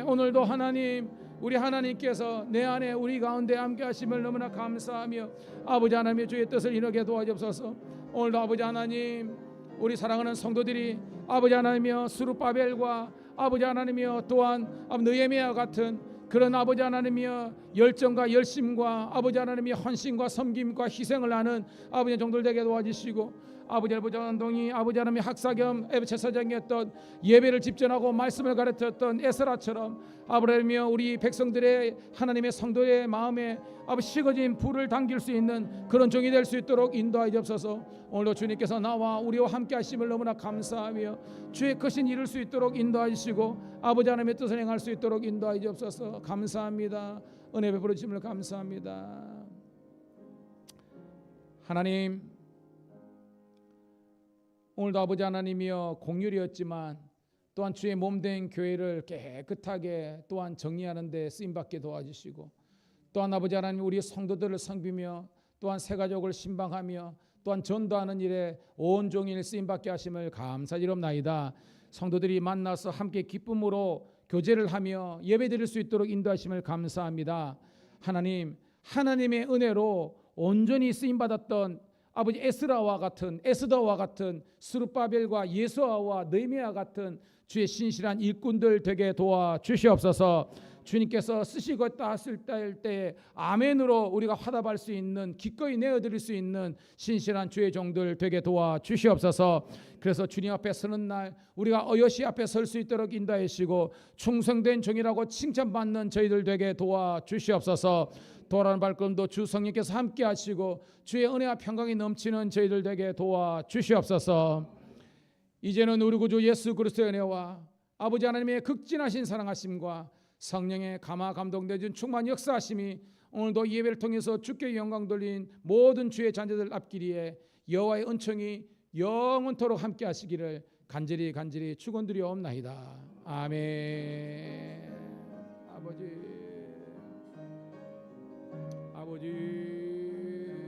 오늘도 하나님, 우리 하나님께서 내 안에 우리 가운데 함께 하심을 너무나 감사하며 아버지 하나님의 주의 뜻을 이루게 도와주옵소서. 오늘도 아버지 하나님, 우리 사랑하는 성도들이 아버지 하나님이여 스룹바벨과 아버지 하나님이여 또한 느헤미야와 같은 그런 아버지 하나님이여 열정과 열심과 아버지 하나님의 헌신과 섬김과 희생을 하는 아버지 종들 되게 도와주시고 아버지 전동이 아버지 하나님의 학사 겸 제사장이었던 예배를 집전하고 말씀을 가르쳤던 에스라처럼 아브라함이여 우리 백성들의 하나님의 성도의 마음에 아버지 식어진 불을 당길 수 있는 그런 종이 될 수 있도록 인도하여 주옵소서. 오늘도 주님께서 나와 우리와 함께 하심을 너무나 감사하며 주의 크신 이룰 수 있도록 인도하여 주시고 아버지 하나님의 뜻을 행할 수 있도록 인도하여 주옵소서. 감사합니다. 은혜 베풀어 주심을 감사합니다. 하나님, 오늘도 아버지 하나님이여 공률이었지만 또한 주의 몸된 교회를 깨끗하게 또한 정리하는 데 쓰임받게 도와주시고 또한 아버지 하나님 우리 성도들을 섬기며 또한 새 가족을 신방하며 또한 전도하는 일에 온종일 쓰임받게 하심을 감사드리옵나이다. 성도들이 만나서 함께 기쁨으로 교제를 하며 예배드릴 수 있도록 인도하심을 감사합니다. 하나님, 하나님의 은혜로 온전히 쓰임받았던 아버지 에스라와 같은 에스더와 같은 스룹바벨과 예수아와 느헤미야 같은 주의 신실한 일꾼들 되게 도와 주시옵소서. 주님께서 쓰시겠다 하실 때에 아멘으로 우리가 화답할 수 있는 기꺼이 내어드릴 수 있는 신실한 주의 종들 되게 도와 주시옵소서. 그래서 주님 앞에 서는 날 우리가 어여시 앞에 설 수 있도록 인도해 주시고 충성된 종이라고 칭찬받는 저희들 되게 도와 주시옵소서. 돌아오는 발걸음도 주 성령께서 함께 하시고 주의 은혜와 평강이 넘치는 저희들 되게 도와 주시옵소서. 이제는 우리 구주 예수 그리스도의 은혜와 아버지 하나님의 극진하신 사랑하심과 성령의 감화 감동 내준 충만 역사하심이 오늘도 예배를 통해서 주께 영광 돌린 모든 주의 자녀들 앞길이에 여호와의 은총이 영원토록 함께 하시기를 간절히 축원드리옵나이다. 아멘. 아버지